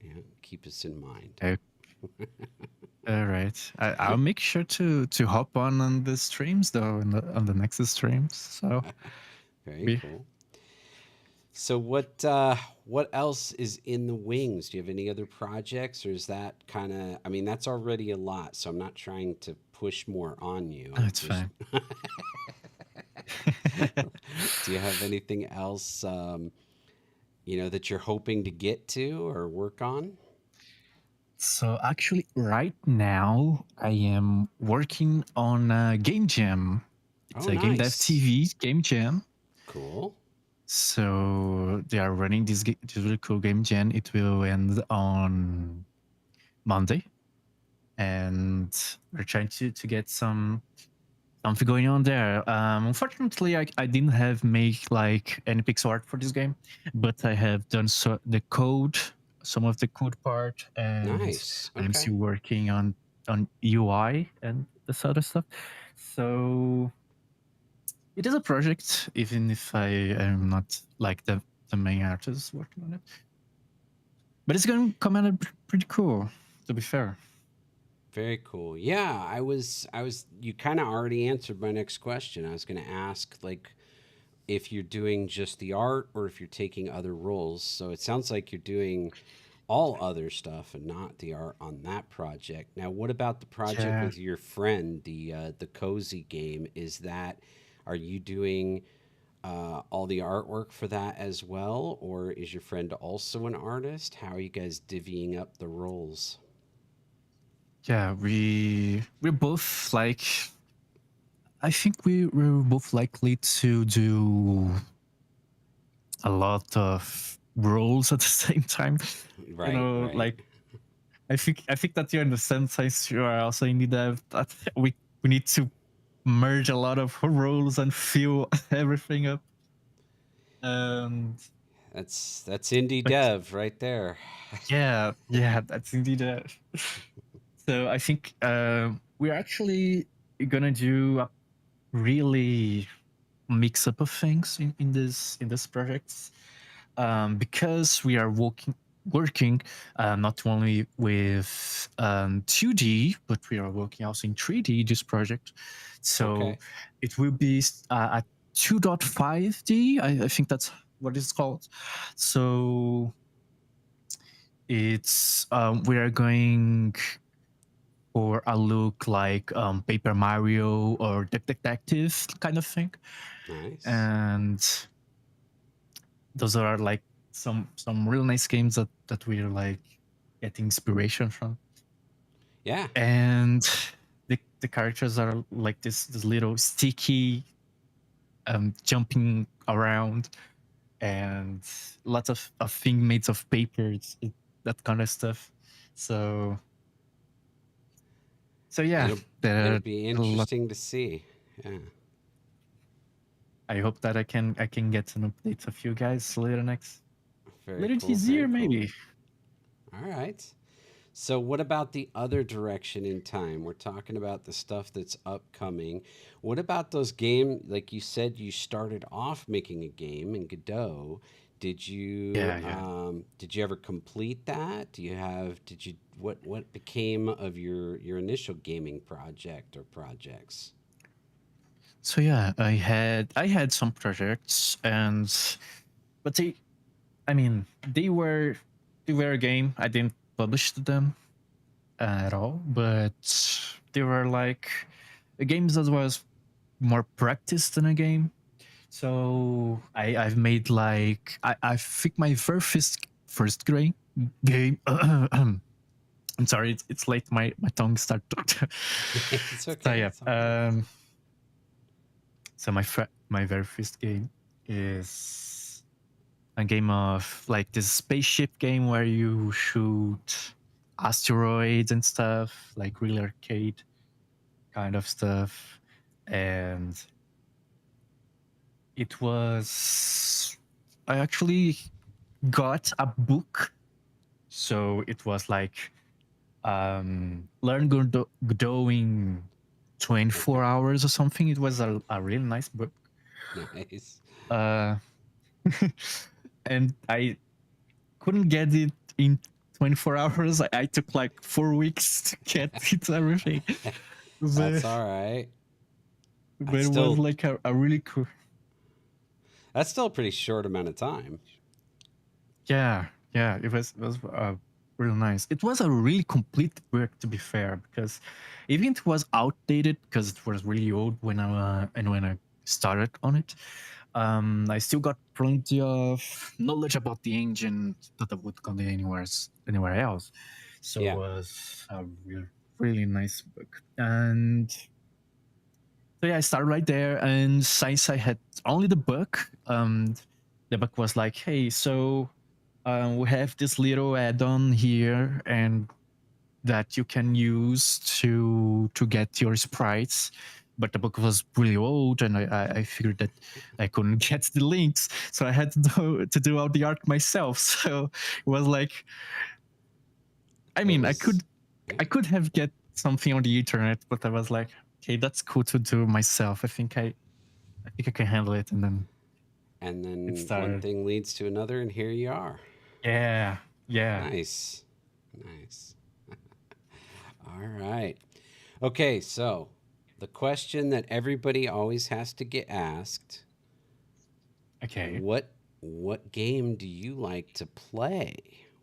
Speaker 3: Yeah, keep us in mind.
Speaker 4: Uh, all right. I'll make sure to hop on the streams though on the next streams. So
Speaker 3: Very
Speaker 4: we
Speaker 3: cool. So what else is in the wings? Do you have any other projects, or is that kind of? I mean, that's already a lot. So I'm not trying to push more on you.
Speaker 4: oh,
Speaker 3: I'm
Speaker 4: it's
Speaker 3: just.
Speaker 4: fine.
Speaker 3: Do you have anything else, that you're hoping to get to or work on?
Speaker 4: So actually, right now I am working on a game jam. It's
Speaker 3: Oh,
Speaker 4: a game dev
Speaker 3: nice.
Speaker 4: TV game jam.
Speaker 3: Cool.
Speaker 4: So they are running this really cool game jam. It will end on Monday, and we're trying to get something going on there. Unfortunately, I didn't have make like any pixel art for this game, but I have done the code, some of the code part, and
Speaker 3: Nice.
Speaker 4: I'm
Speaker 3: Okay.
Speaker 4: still working on UI and this other stuff. So it is a project, even if I am not like the main artist working on it. But it's going to come out pretty cool, to be fair.
Speaker 3: Very cool. Yeah, I was you kind of already answered my next question. I was going to ask like if you're doing just the art or if you're taking other roles. So it sounds like you're doing all other stuff and not the art on that project. Now, what about the project
Speaker 4: Yeah.
Speaker 3: with your friend, the cozy game? Is that are you doing all the artwork for that as well, or is your friend also an artist? How are you guys divvying up the roles?
Speaker 4: Yeah, we're both like I think we're both likely to do a lot of roles at the same time. You
Speaker 3: Right,
Speaker 4: know,
Speaker 3: right.
Speaker 4: like I think that you're in the same sense you are also in the dev that we need to merge a lot of roles and fill everything up. And
Speaker 3: That's indie
Speaker 4: but
Speaker 3: dev right there.
Speaker 4: yeah, that's indeed it. So I think we're actually gonna do a really mix up of things in this project, because we are working not only with 2D, but we are working also in 3D this project. So
Speaker 3: Okay.
Speaker 4: it will be at 2.5D. I think that's what it's called. So it's we are going for a look like Paper Mario or Detective kind of thing,
Speaker 3: Nice.
Speaker 4: and those are like some real nice games that we're like getting inspiration from.
Speaker 3: Yeah.
Speaker 4: And the characters are like this little sticky jumping around, and lots of thing made of paper, that kind of stuff. So yeah,
Speaker 3: It'll
Speaker 4: there
Speaker 3: it'll
Speaker 4: are
Speaker 3: be
Speaker 4: a lot.
Speaker 3: interesting to see. Yeah.
Speaker 4: I hope that I can get an update of you guys later next
Speaker 3: Very
Speaker 4: later
Speaker 3: cool.
Speaker 4: this
Speaker 3: Very
Speaker 4: year
Speaker 3: cool.
Speaker 4: maybe.
Speaker 3: All right. So, what about the other direction in time? We're talking about the stuff that's upcoming. What about those game? Like you said, you started off making a game in Godot.
Speaker 4: Yeah, yeah.
Speaker 3: Did you ever complete that? Do you have? Did you? What became of your initial gaming project or projects?
Speaker 4: So yeah, I had some projects, and but I mean, they were a game. I didn't publish them at all, but they were like games that was more practice than a game. So I've made like I think my very first game. I'm sorry, it's late. My tongue started.
Speaker 3: It's
Speaker 4: So
Speaker 3: okay.
Speaker 4: yeah,
Speaker 3: It's all good.
Speaker 4: so my very first game is a game of like this spaceship game where you shoot asteroids and stuff, like real arcade kind of stuff. And it was I actually got a book. So it was like learn Godot in 24
Speaker 3: Okay.
Speaker 4: hours or something. It was a really nice book.
Speaker 3: Nice.
Speaker 4: Uh, and I couldn't get it in 24 hours. I took like 4 weeks to get it everything.
Speaker 3: That's
Speaker 4: But,
Speaker 3: all right.
Speaker 4: but
Speaker 3: That's
Speaker 4: it was
Speaker 3: still
Speaker 4: like a really cool.
Speaker 3: that's still a pretty short amount of time.
Speaker 4: Yeah, yeah, it was real nice. It was a really complete book, to be fair, because even it was outdated because it was really old when I started on it. I still got plenty of knowledge about the engine that I would convey anywhere else. So it
Speaker 3: Yeah.
Speaker 4: was a really nice book. And so yeah, I started right there. And since I had only the book was like, hey, so we have this little add-on here, and that you can use to get your sprites. But the book was really old, and I figured that I couldn't get the links, so I had to do all the art myself. So it was like, I
Speaker 3: It
Speaker 4: mean, I
Speaker 3: was
Speaker 4: could
Speaker 3: yeah.
Speaker 4: I could have get something on the internet, but I was like, okay, that's cool to do myself. I think I can handle it, and then
Speaker 3: And
Speaker 4: it
Speaker 3: then one
Speaker 4: started.
Speaker 3: thing leads to another and here you are.
Speaker 4: Yeah, yeah.
Speaker 3: Nice. Nice. All right. Okay, so the question that everybody always has to get asked,
Speaker 4: Okay.
Speaker 3: what game do you like to play?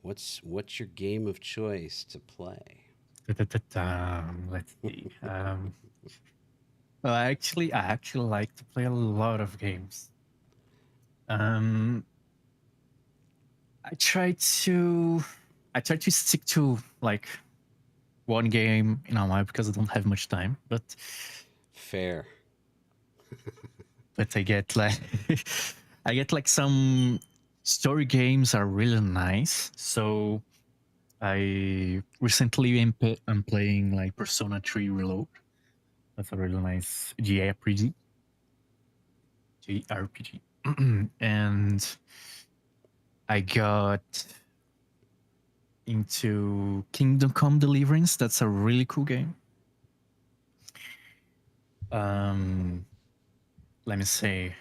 Speaker 3: What's your game of choice to play?
Speaker 4: Let's see. Well, I actually like to play a lot of games. Um, I try to, I try to stick to like one game in a while because I don't have much time.
Speaker 3: Fair.
Speaker 4: But I get like, I get like some story games are really nice. So I recently am playing like Persona 3 Reload. That's a really nice JRPG. And I got into Kingdom Come Deliverance. That's a really cool game. Um, Let me say,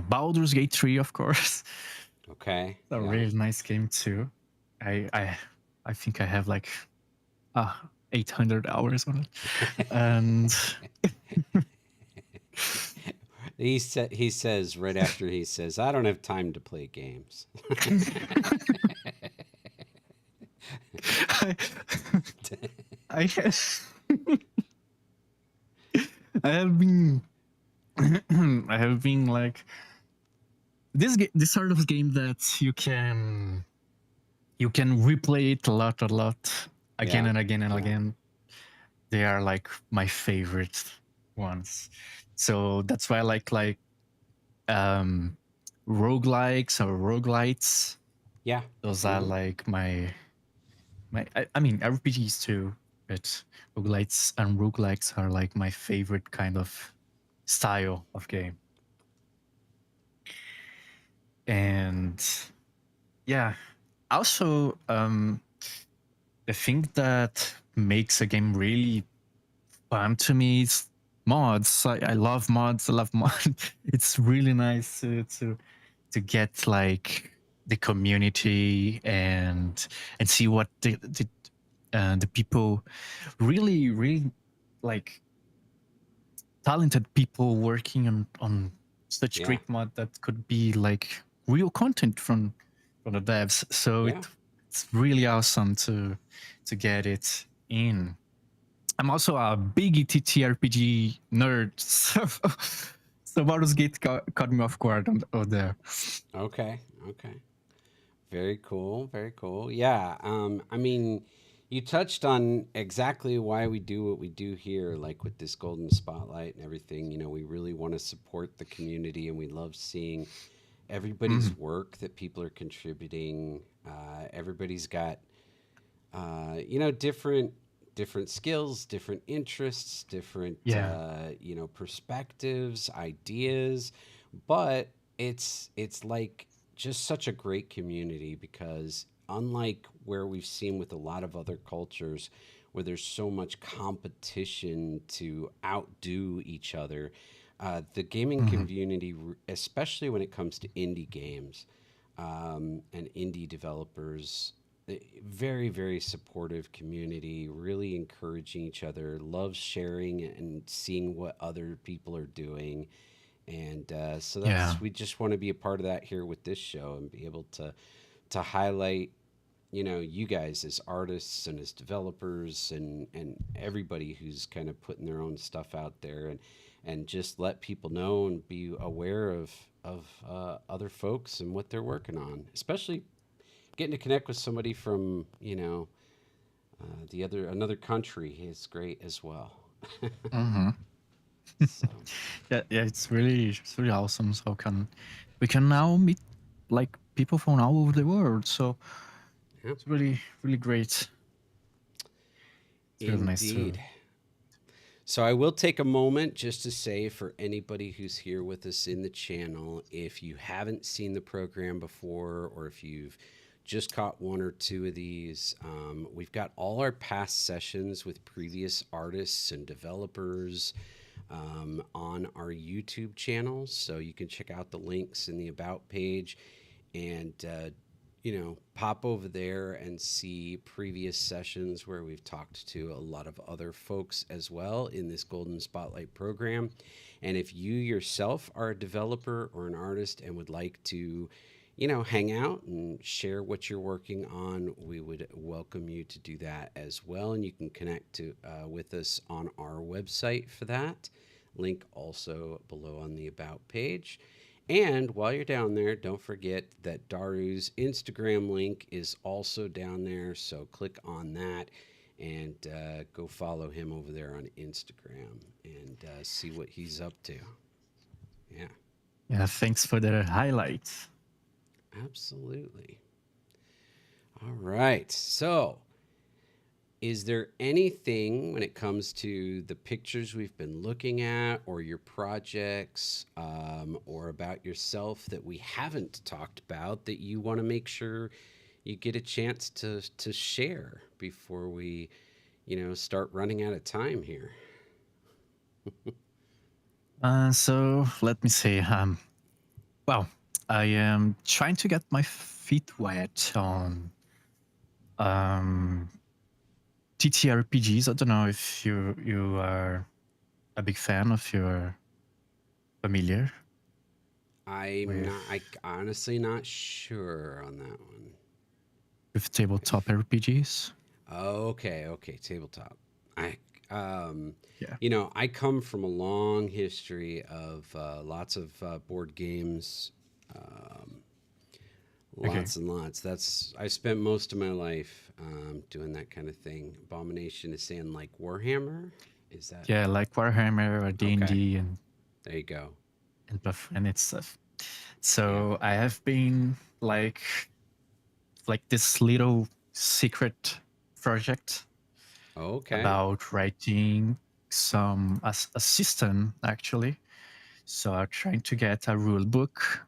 Speaker 4: Baldur's Gate 3, of course.
Speaker 3: Okay.
Speaker 4: A
Speaker 3: Yeah.
Speaker 4: really nice game too. I I I think I have like 800 hours on it, and
Speaker 3: He says right after he says, "I don't have time to play games."
Speaker 4: I I have, I have been I have been like this sort of game that you can replay it a lot again
Speaker 3: Yeah.
Speaker 4: and again and
Speaker 3: Yeah.
Speaker 4: again. They are like my favorite ones. So that's why I like um roguelikes or roguelites.
Speaker 3: Yeah.
Speaker 4: Those are
Speaker 3: Hmm.
Speaker 4: like I mean RPGs too, but roguelites and roguelikes are like my favorite kind of style of game. And yeah, also the thing that makes a game really fun to me is mods. I love mods. I love mods. It's really nice to get like the community and see what the people really like talented people working on such
Speaker 3: Yeah.
Speaker 4: great mod that could be like real content from the devs. So
Speaker 3: Yeah.
Speaker 4: it's really awesome to get it in. I'm also a big TTRPG nerd, so Baldur's Gate caught me off guard on there.
Speaker 3: Okay. Okay. Very cool. Very cool. Yeah. I mean, you touched on exactly why we do what we do here, like with this golden spotlight and everything. You know, we really want to support the community, and we love seeing everybody's
Speaker 4: Mhm.
Speaker 3: work that people are contributing. Everybody's got you know, different skills, different interests, different
Speaker 4: Yeah.
Speaker 3: you know, perspectives, ideas, but it's like just such a great community because unlike where we've seen with a lot of other cultures where there's so much competition to outdo each other, the gaming
Speaker 4: Mhm.
Speaker 3: community, especially when it comes to indie games and indie developers, very very supportive community, really encouraging each other, loves sharing and seeing what other people are doing, and so
Speaker 4: Yeah.
Speaker 3: that's we just want to be a part of that here with this show and be able to highlight, you know, you guys as artists and as developers and everybody who's kind of putting their own stuff out there, and just let people know and be aware of other folks and what they're working on, especially getting to connect with somebody from, you know, the other another country is great as well.
Speaker 4: Hmm.
Speaker 3: So
Speaker 4: Yeah, it's really awesome. So we can now meet like people from all over the world. So
Speaker 3: yeah,
Speaker 4: it's really great. It's really nice to.
Speaker 3: indeed. So I will take a moment just to say for anybody who's here with us in the channel, if you haven't seen the program before, or if you've just caught one or two of these, we've got all our past sessions with previous artists and developers on our YouTube channel. So you can check out the links in the About page and you know, pop over there and see previous sessions where we've talked to a lot of other folks as well in this Golden Spotlight program. And if you yourself are a developer or an artist and would like to, you know, hang out and share what you're working on, we would welcome you to do that as well. And you can connect to with us on our website for that. Link also below on the About page. And while you're down there, don't forget that Daru's Instagram link is also down there. So click on that and go follow him over there on Instagram and see what he's up to. Yeah,
Speaker 4: Yeah, thanks for the highlights.
Speaker 3: absolutely. All right. So, is there anything when it comes to the pictures we've been looking at, or your projects, or about yourself that we haven't talked about that you want to make sure you get a chance to share before we, you know, start running out of time here?
Speaker 4: So let me see. Well, I am trying to get my feet wet on um, TTRPGs. I don't know if you are a big fan, if you're familiar
Speaker 3: I'm
Speaker 4: with
Speaker 3: not. I honestly not sure on that one.
Speaker 4: tabletop RPGs.
Speaker 3: Okay, okay, tabletop. I, um,
Speaker 4: Yeah.
Speaker 3: you know, I come from a long history of lots of board games, um,
Speaker 4: Okay.
Speaker 3: lots and lots. I spent most of my life doing that kind of thing. Abomination is saying like Warhammer. Is that
Speaker 4: Yeah, like Warhammer or
Speaker 3: okay?
Speaker 4: D&D
Speaker 3: There you go.
Speaker 4: and buff and its stuff.
Speaker 3: Yeah.
Speaker 4: So I have been like this little secret project
Speaker 3: Okay.
Speaker 4: about writing a system actually. So I'm trying to get a rule book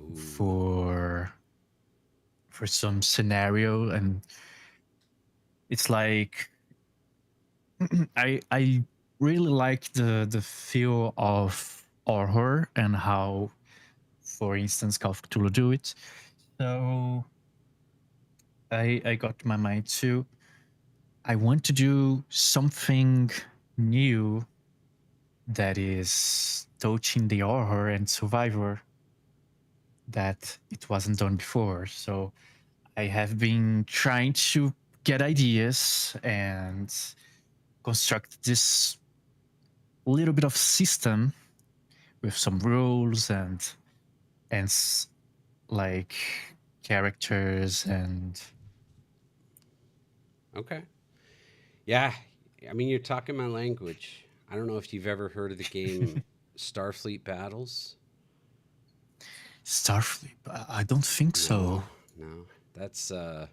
Speaker 3: Ooh.
Speaker 4: for some scenario, and it's like I really like the feel of horror and how, for instance, Call of Cthulhu do it. So I got to my mind too. I want to do something new that is touching the horror and survivor that it wasn't done before. So I have been trying to get ideas and construct this little bit of system with some rules and like characters and
Speaker 3: Okay. Yeah. I mean, you're talking my language. I don't know if you've ever heard of the game Starfleet Battles.
Speaker 4: Starfleet. I don't think so.
Speaker 3: No. That's the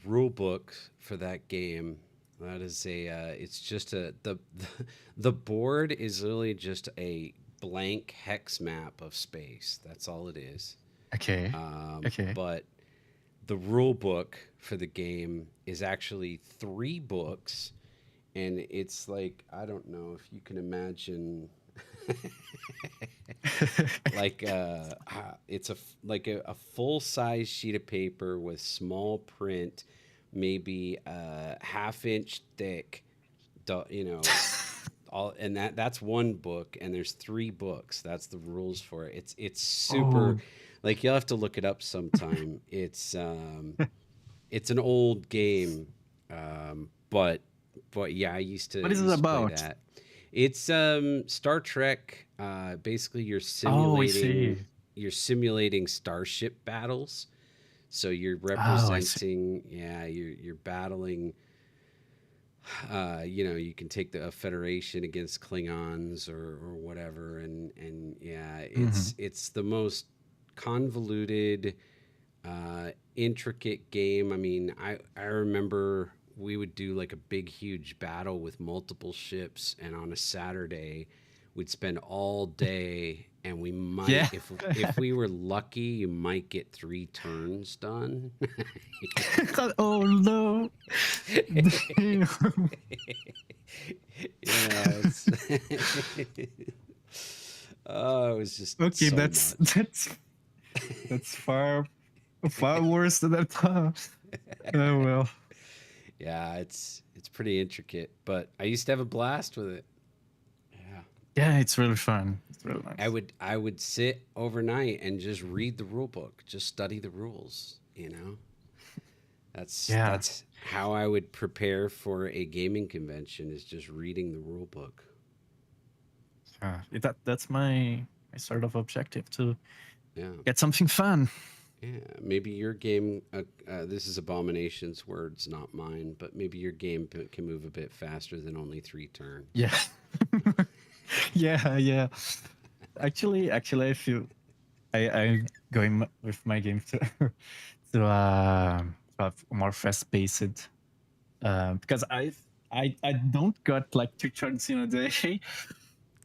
Speaker 3: rule book for that game. That is it's just the board is literally just a blank hex map of space. That's all it is.
Speaker 4: Okay. Okay.
Speaker 3: But the rule book for the game is actually 3 books, and it's like, I don't know if you can imagine like it's a full size sheet of paper with small print, maybe a half-inch thick, you know, all, and that's one book, and there's 3 books. That's the rules for it. It's super, like, you'll have to look it up sometime. It's an old game, but yeah, I used to.
Speaker 4: What is it
Speaker 3: used to play
Speaker 4: about?
Speaker 3: that. It's Star Trek. Basically, you're
Speaker 4: I
Speaker 3: simulating
Speaker 4: see.
Speaker 3: starship battles. So you're
Speaker 4: I see.
Speaker 3: representing, yeah, you're battling. You know, you can take a Federation against Klingons or whatever, and yeah, it's the most convoluted, intricate game. I mean, I remember we would do like a big, huge battle with multiple ships, and on a Saturday, we'd spend all day, and we might,
Speaker 4: Yeah.
Speaker 3: if we were lucky, you might get 3 turns done.
Speaker 4: Oh no. Damn.
Speaker 3: Yeah, it's oh, it was just
Speaker 4: Okay,
Speaker 3: so
Speaker 4: that's
Speaker 3: much.
Speaker 4: that's far worse than I thought. Oh well.
Speaker 3: Yeah, it's pretty intricate, but I used to have a blast with it. Yeah.
Speaker 4: Yeah, it's really fun. It's really nice.
Speaker 3: I would sit overnight and just read the rule book, just study the rules, you know?
Speaker 4: Yeah.
Speaker 3: That's how I would prepare for a gaming convention, is just reading the rule book.
Speaker 4: That's my sort of objective, to
Speaker 3: Yeah.
Speaker 4: get something fun.
Speaker 3: Yeah, maybe your game. This is Abomination's words, not mine. But maybe your game can move a bit faster than only 3 turns.
Speaker 4: Yeah. Yeah. Actually, I feel I'm going with my game to have more fast paced, because I don't got like 2 turns in a day.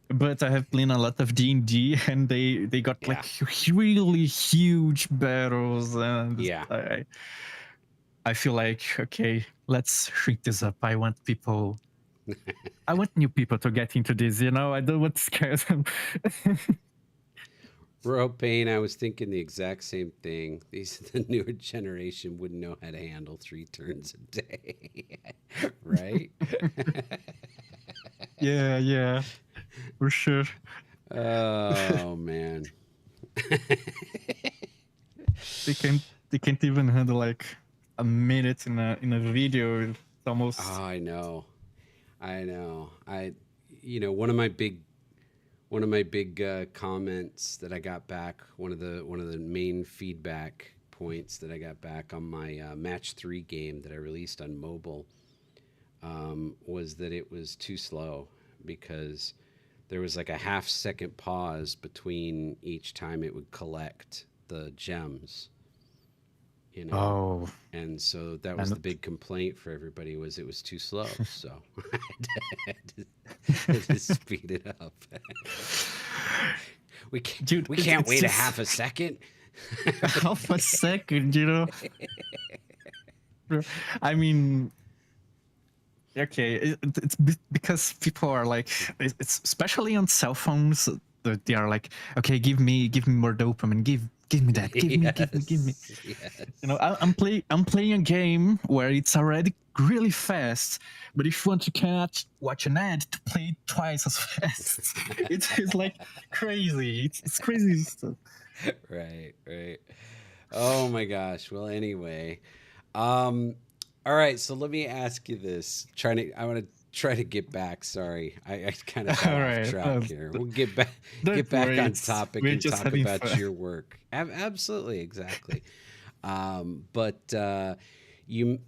Speaker 4: But I have played a lot of D&D, and they got like really huge battles, and
Speaker 3: Yeah.
Speaker 4: I feel like, okay, let's shrink this up. I want new people to get into this, you know? I don't want to scare them.
Speaker 3: Bro, Payne, I was thinking the exact same thing. The newer generation wouldn't know how to handle 3 turns a day, right?
Speaker 4: Yeah, for sure.
Speaker 3: Oh man.
Speaker 4: They can't even handle like a minute in a video. It's almost.
Speaker 3: Oh, I know. You know, one of my big comments that I got back, one of the main feedback points that I got back on my match 3 game that I released on mobile, was that it was too slow, because there was like a half-second pause between each time it would collect the gems, you know.
Speaker 4: Oh.
Speaker 3: And so that was the big complaint for everybody, was it was too slow. So I had to speed it up. We can't wait a half a second.
Speaker 4: Half a second, you know. I mean, okay, because people are like, it's especially on cell phones. They are like, okay, give me more dopamine, give me that, give me.
Speaker 3: Yes, yes.
Speaker 4: You know, I'm playing a game where it's already really fast, but if you want, you cannot watch an ad to play it twice as fast. It's like crazy. It's crazy stuff.
Speaker 3: Right, right. Oh my gosh. Well, anyway, um, all right. So let me ask you this. I want to try to get back. Sorry, I kind of got
Speaker 4: All
Speaker 3: off
Speaker 4: right,
Speaker 3: track here. We'll
Speaker 4: don't
Speaker 3: get back
Speaker 4: worry.
Speaker 3: on
Speaker 4: It's
Speaker 3: topic
Speaker 4: we're
Speaker 3: and
Speaker 4: just
Speaker 3: talk
Speaker 4: having
Speaker 3: about
Speaker 4: fun.
Speaker 3: your work. Absolutely, exactly. But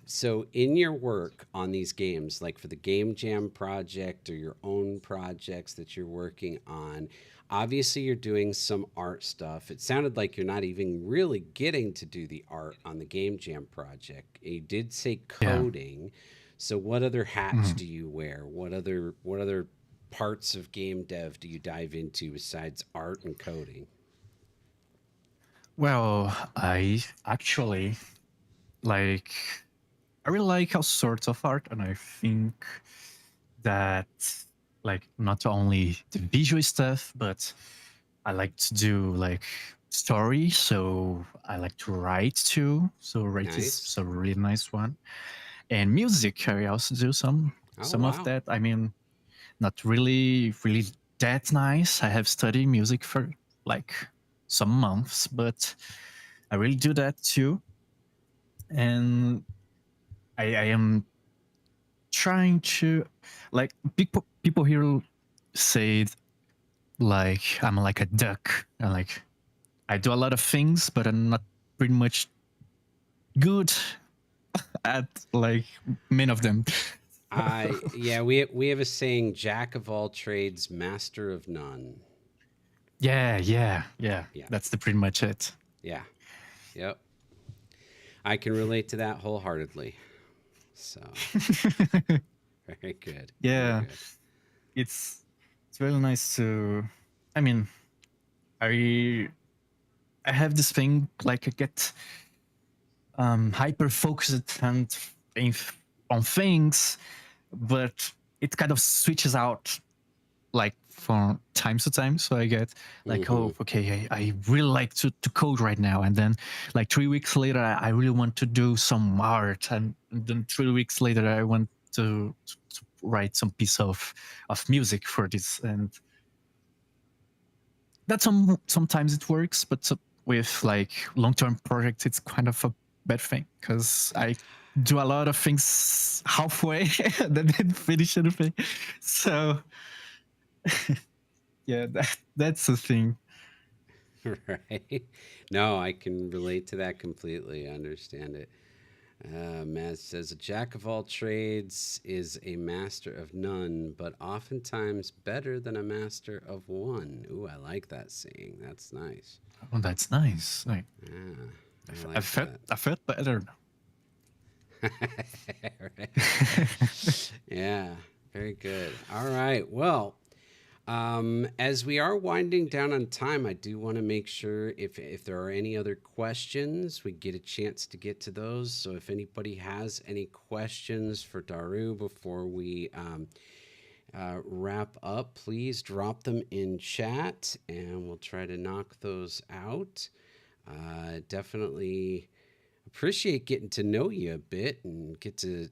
Speaker 3: so in your work on these games, like for the Game Jam project or your own projects that you're working on, obviously you're doing some art stuff. It sounded like you're not even really getting to do the art on the Game Jam project. You did say
Speaker 4: Yeah.
Speaker 3: coding. So what other hats
Speaker 4: Mhm.
Speaker 3: do you wear? What other parts of game dev do you dive into besides art and coding?
Speaker 4: Well, I actually like. I really like all sorts of art, and I think that like not only the visual stuff, but I like to do like story. So I like to write too. So write is
Speaker 3: Nice.
Speaker 4: a really nice one. And music, I also do
Speaker 3: Oh
Speaker 4: some of
Speaker 3: wow.
Speaker 4: that. I mean, not really that nice. I have studied music for like some months, but I really do that too. And I am trying to like people here say like I'm like a duck. And like I do a lot of things, but I'm not pretty much good at like many of them.
Speaker 3: I Yeah, we have a saying: "Jack of all trades, master of none."
Speaker 4: Yeah.
Speaker 3: Yeah,
Speaker 4: That's the pretty much it.
Speaker 3: yeah, yep. I can relate to that wholeheartedly. So very good, very
Speaker 4: Yeah,
Speaker 3: good.
Speaker 4: it's it's really nice to. I mean, I I have this thing like I get hyper focused and on things, but it kind of switches out like from time to time. So I get like,
Speaker 3: Hmm.
Speaker 4: oh, okay, I really like to code right now. And then like 3 weeks later, I really want to do some art. And then 3 weeks later, I want to write some piece of music for this. And that sometimes it works, but with like long-term projects, it's kind of a bad thing because I do a lot of things halfway and then didn't finish anything. So yeah, that's the thing.
Speaker 3: Right? No, I can relate to that completely. I understand it. Matt says, "A jack of all trades is a master of none, but oftentimes better than a master of one." Ooh, I like that saying. That's nice.
Speaker 4: Oh, that's nice. Like
Speaker 3: Yeah, I
Speaker 4: I
Speaker 3: like
Speaker 4: felt
Speaker 3: that.
Speaker 4: I felt better.
Speaker 3: Right. Yeah, very good. All right. Well, as we are winding down on time, I do want to make sure if there are any other questions, we get a chance to get to those. So if anybody has any questions for Daru before we wrap up, please drop them in chat, and we'll try to knock those out. Definitely appreciate getting to know you a bit and get to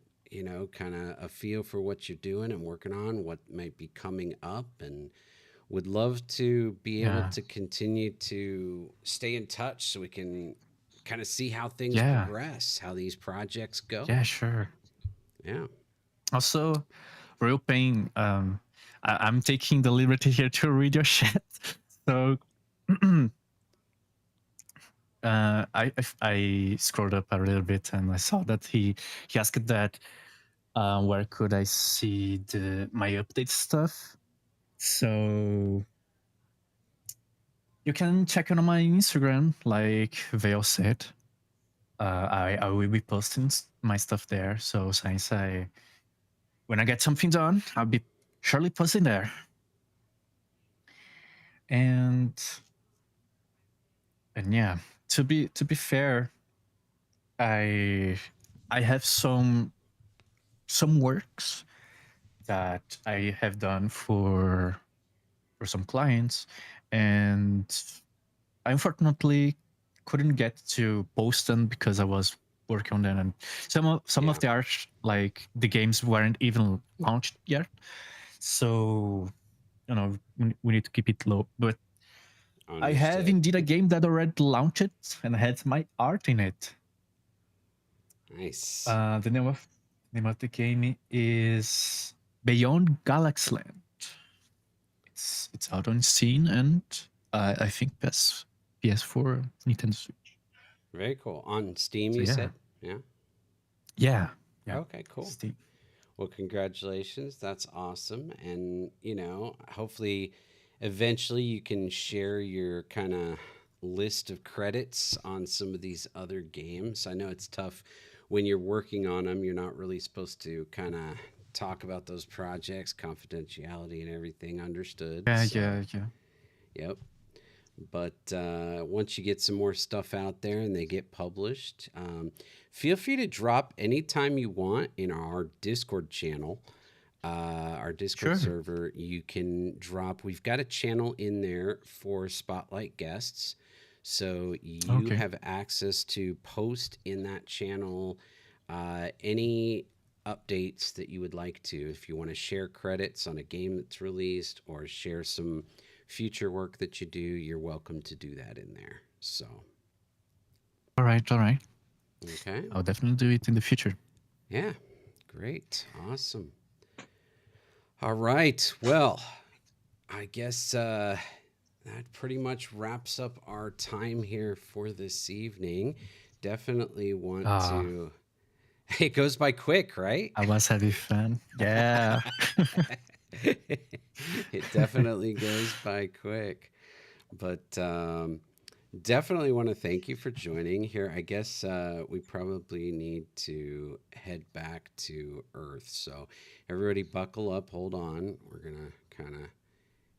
Speaker 3: kind of a feel for what you're doing and working on, what might be coming up, and would love to be able
Speaker 4: Yeah,
Speaker 3: to continue to stay in touch so we can kind of see how things
Speaker 4: yeah,
Speaker 3: progress, how these projects
Speaker 4: yeah.
Speaker 3: go.
Speaker 4: Sure.
Speaker 3: Yeah.
Speaker 4: Also, real pain. I'm taking the liberty here to read your chat. So, I scrolled up a little bit and I saw that he asked that where could I see the my update stuff. So you can check it on my Instagram, like Vale said. I will be posting my stuff there. So since when I get something done, I'll be surely posting there. And yeah, to be fair, I I have some works that I have done for some clients, and I unfortunately couldn't get to post them because I was working on them, and some
Speaker 3: Yeah,
Speaker 4: of the art, like the games, weren't even launched yet. So we need to keep it low. But I have
Speaker 3: understood.
Speaker 4: indeed a game that already launched and had my art in it.
Speaker 3: Nice.
Speaker 4: The name of the game is Beyond Galaxyland. It's out on Steam and I think PS4, Nintendo Switch.
Speaker 3: Very cool. On Steam,
Speaker 4: So
Speaker 3: you
Speaker 4: yeah,
Speaker 3: said? Yeah.
Speaker 4: yeah,
Speaker 3: Okay, cool.
Speaker 4: Steam.
Speaker 3: Well, congratulations. That's awesome. And, hopefully eventually you can share your kind of list of credits on some of these other games. I know it's tough when you're working on them. You're not really supposed to kind of talk about those projects, confidentiality and everything understood.
Speaker 4: Yeah,
Speaker 3: So,
Speaker 4: yeah, yeah.
Speaker 3: yep. But once you get some more stuff out there and they get published, feel free to drop anytime you want in our Discord channel, our Discord
Speaker 4: Sure.
Speaker 3: server. You can drop, we've got a channel in there for Spotlight guests. So you
Speaker 4: Okay.
Speaker 3: have access to post in that channel any updates that you would like to. If you want to share credits on a game that's released or share some future work that you do, you're welcome to do that in there. So,
Speaker 4: All right, all right.
Speaker 3: okay.
Speaker 4: I'll definitely do it in the future.
Speaker 3: Yeah. Great. Awesome. All right. Well, I guess that pretty much wraps up our time here for this evening. Definitely want
Speaker 4: Ah,
Speaker 3: to. It goes by quick, right?
Speaker 4: I was having fun. Yeah.
Speaker 3: It definitely goes by quick. But definitely want to thank you for joining here. I guess we probably need to head back to Earth. So everybody buckle up, hold on. We're going to kind of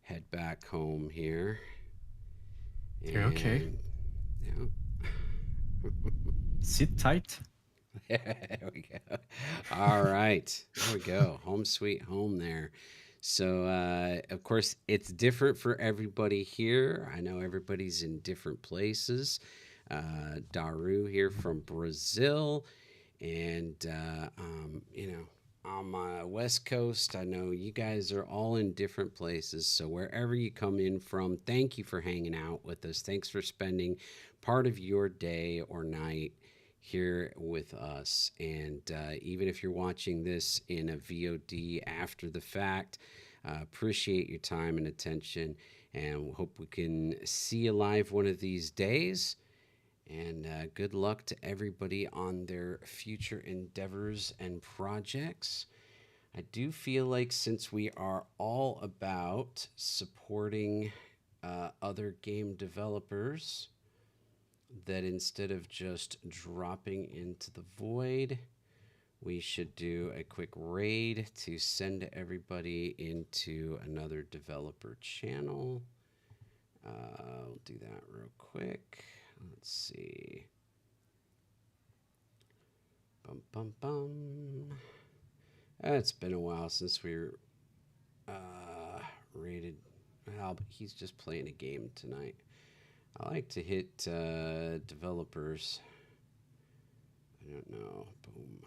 Speaker 3: head back home here.
Speaker 4: Okay.
Speaker 3: And yeah.
Speaker 4: Sit tight.
Speaker 3: There we go. All right. There we go. Home sweet home there. So, of course, it's different for everybody here. I know everybody's in different places. Daru here from Brazil. And, on my West Coast, I know you guys are all in different places. So, wherever you come in from, thank you for hanging out with us. Thanks for spending part of your day or night here with us. And even if you're watching this in a VOD after the fact, appreciate your time and attention, and hope we can see you live one of these days. And good luck to everybody on their future endeavors and projects. I do feel like since we are all about supporting other game developers, that instead of just dropping into the void, we should do a quick raid to send everybody into another developer channel. I'll do that real quick. Let's see. Bum, bum, bum. It's been a while since we were rated. Well, he's just playing a game tonight. I like to hit developers. I don't know. Boom.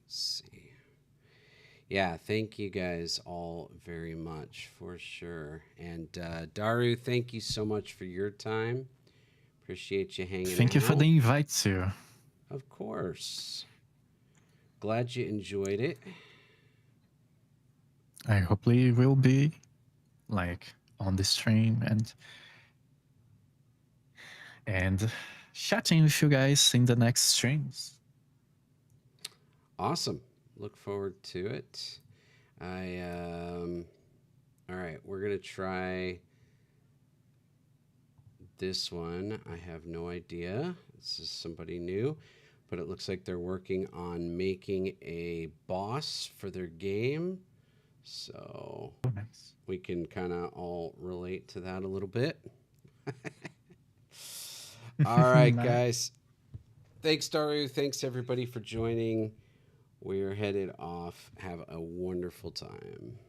Speaker 3: Let's see. Yeah, thank you guys all very much for sure. And Daru, thank you so much for your time. Appreciate you hanging
Speaker 4: Thank you for
Speaker 3: out.
Speaker 4: the invite, too.
Speaker 3: Of course. Glad you enjoyed it.
Speaker 4: I hopefully will be on the stream and chatting with you guys in the next streams.
Speaker 3: Awesome. Look forward to it. All right, we're going to try this one. I have no idea. This is somebody new, but it looks like they're working on making a boss for their game. So
Speaker 4: Oh, nice.
Speaker 3: we can kind of all relate to that a little bit. All right,
Speaker 4: Nice.
Speaker 3: guys. Thanks, Daru. Thanks, everybody, for joining. We're headed off. Have a wonderful time.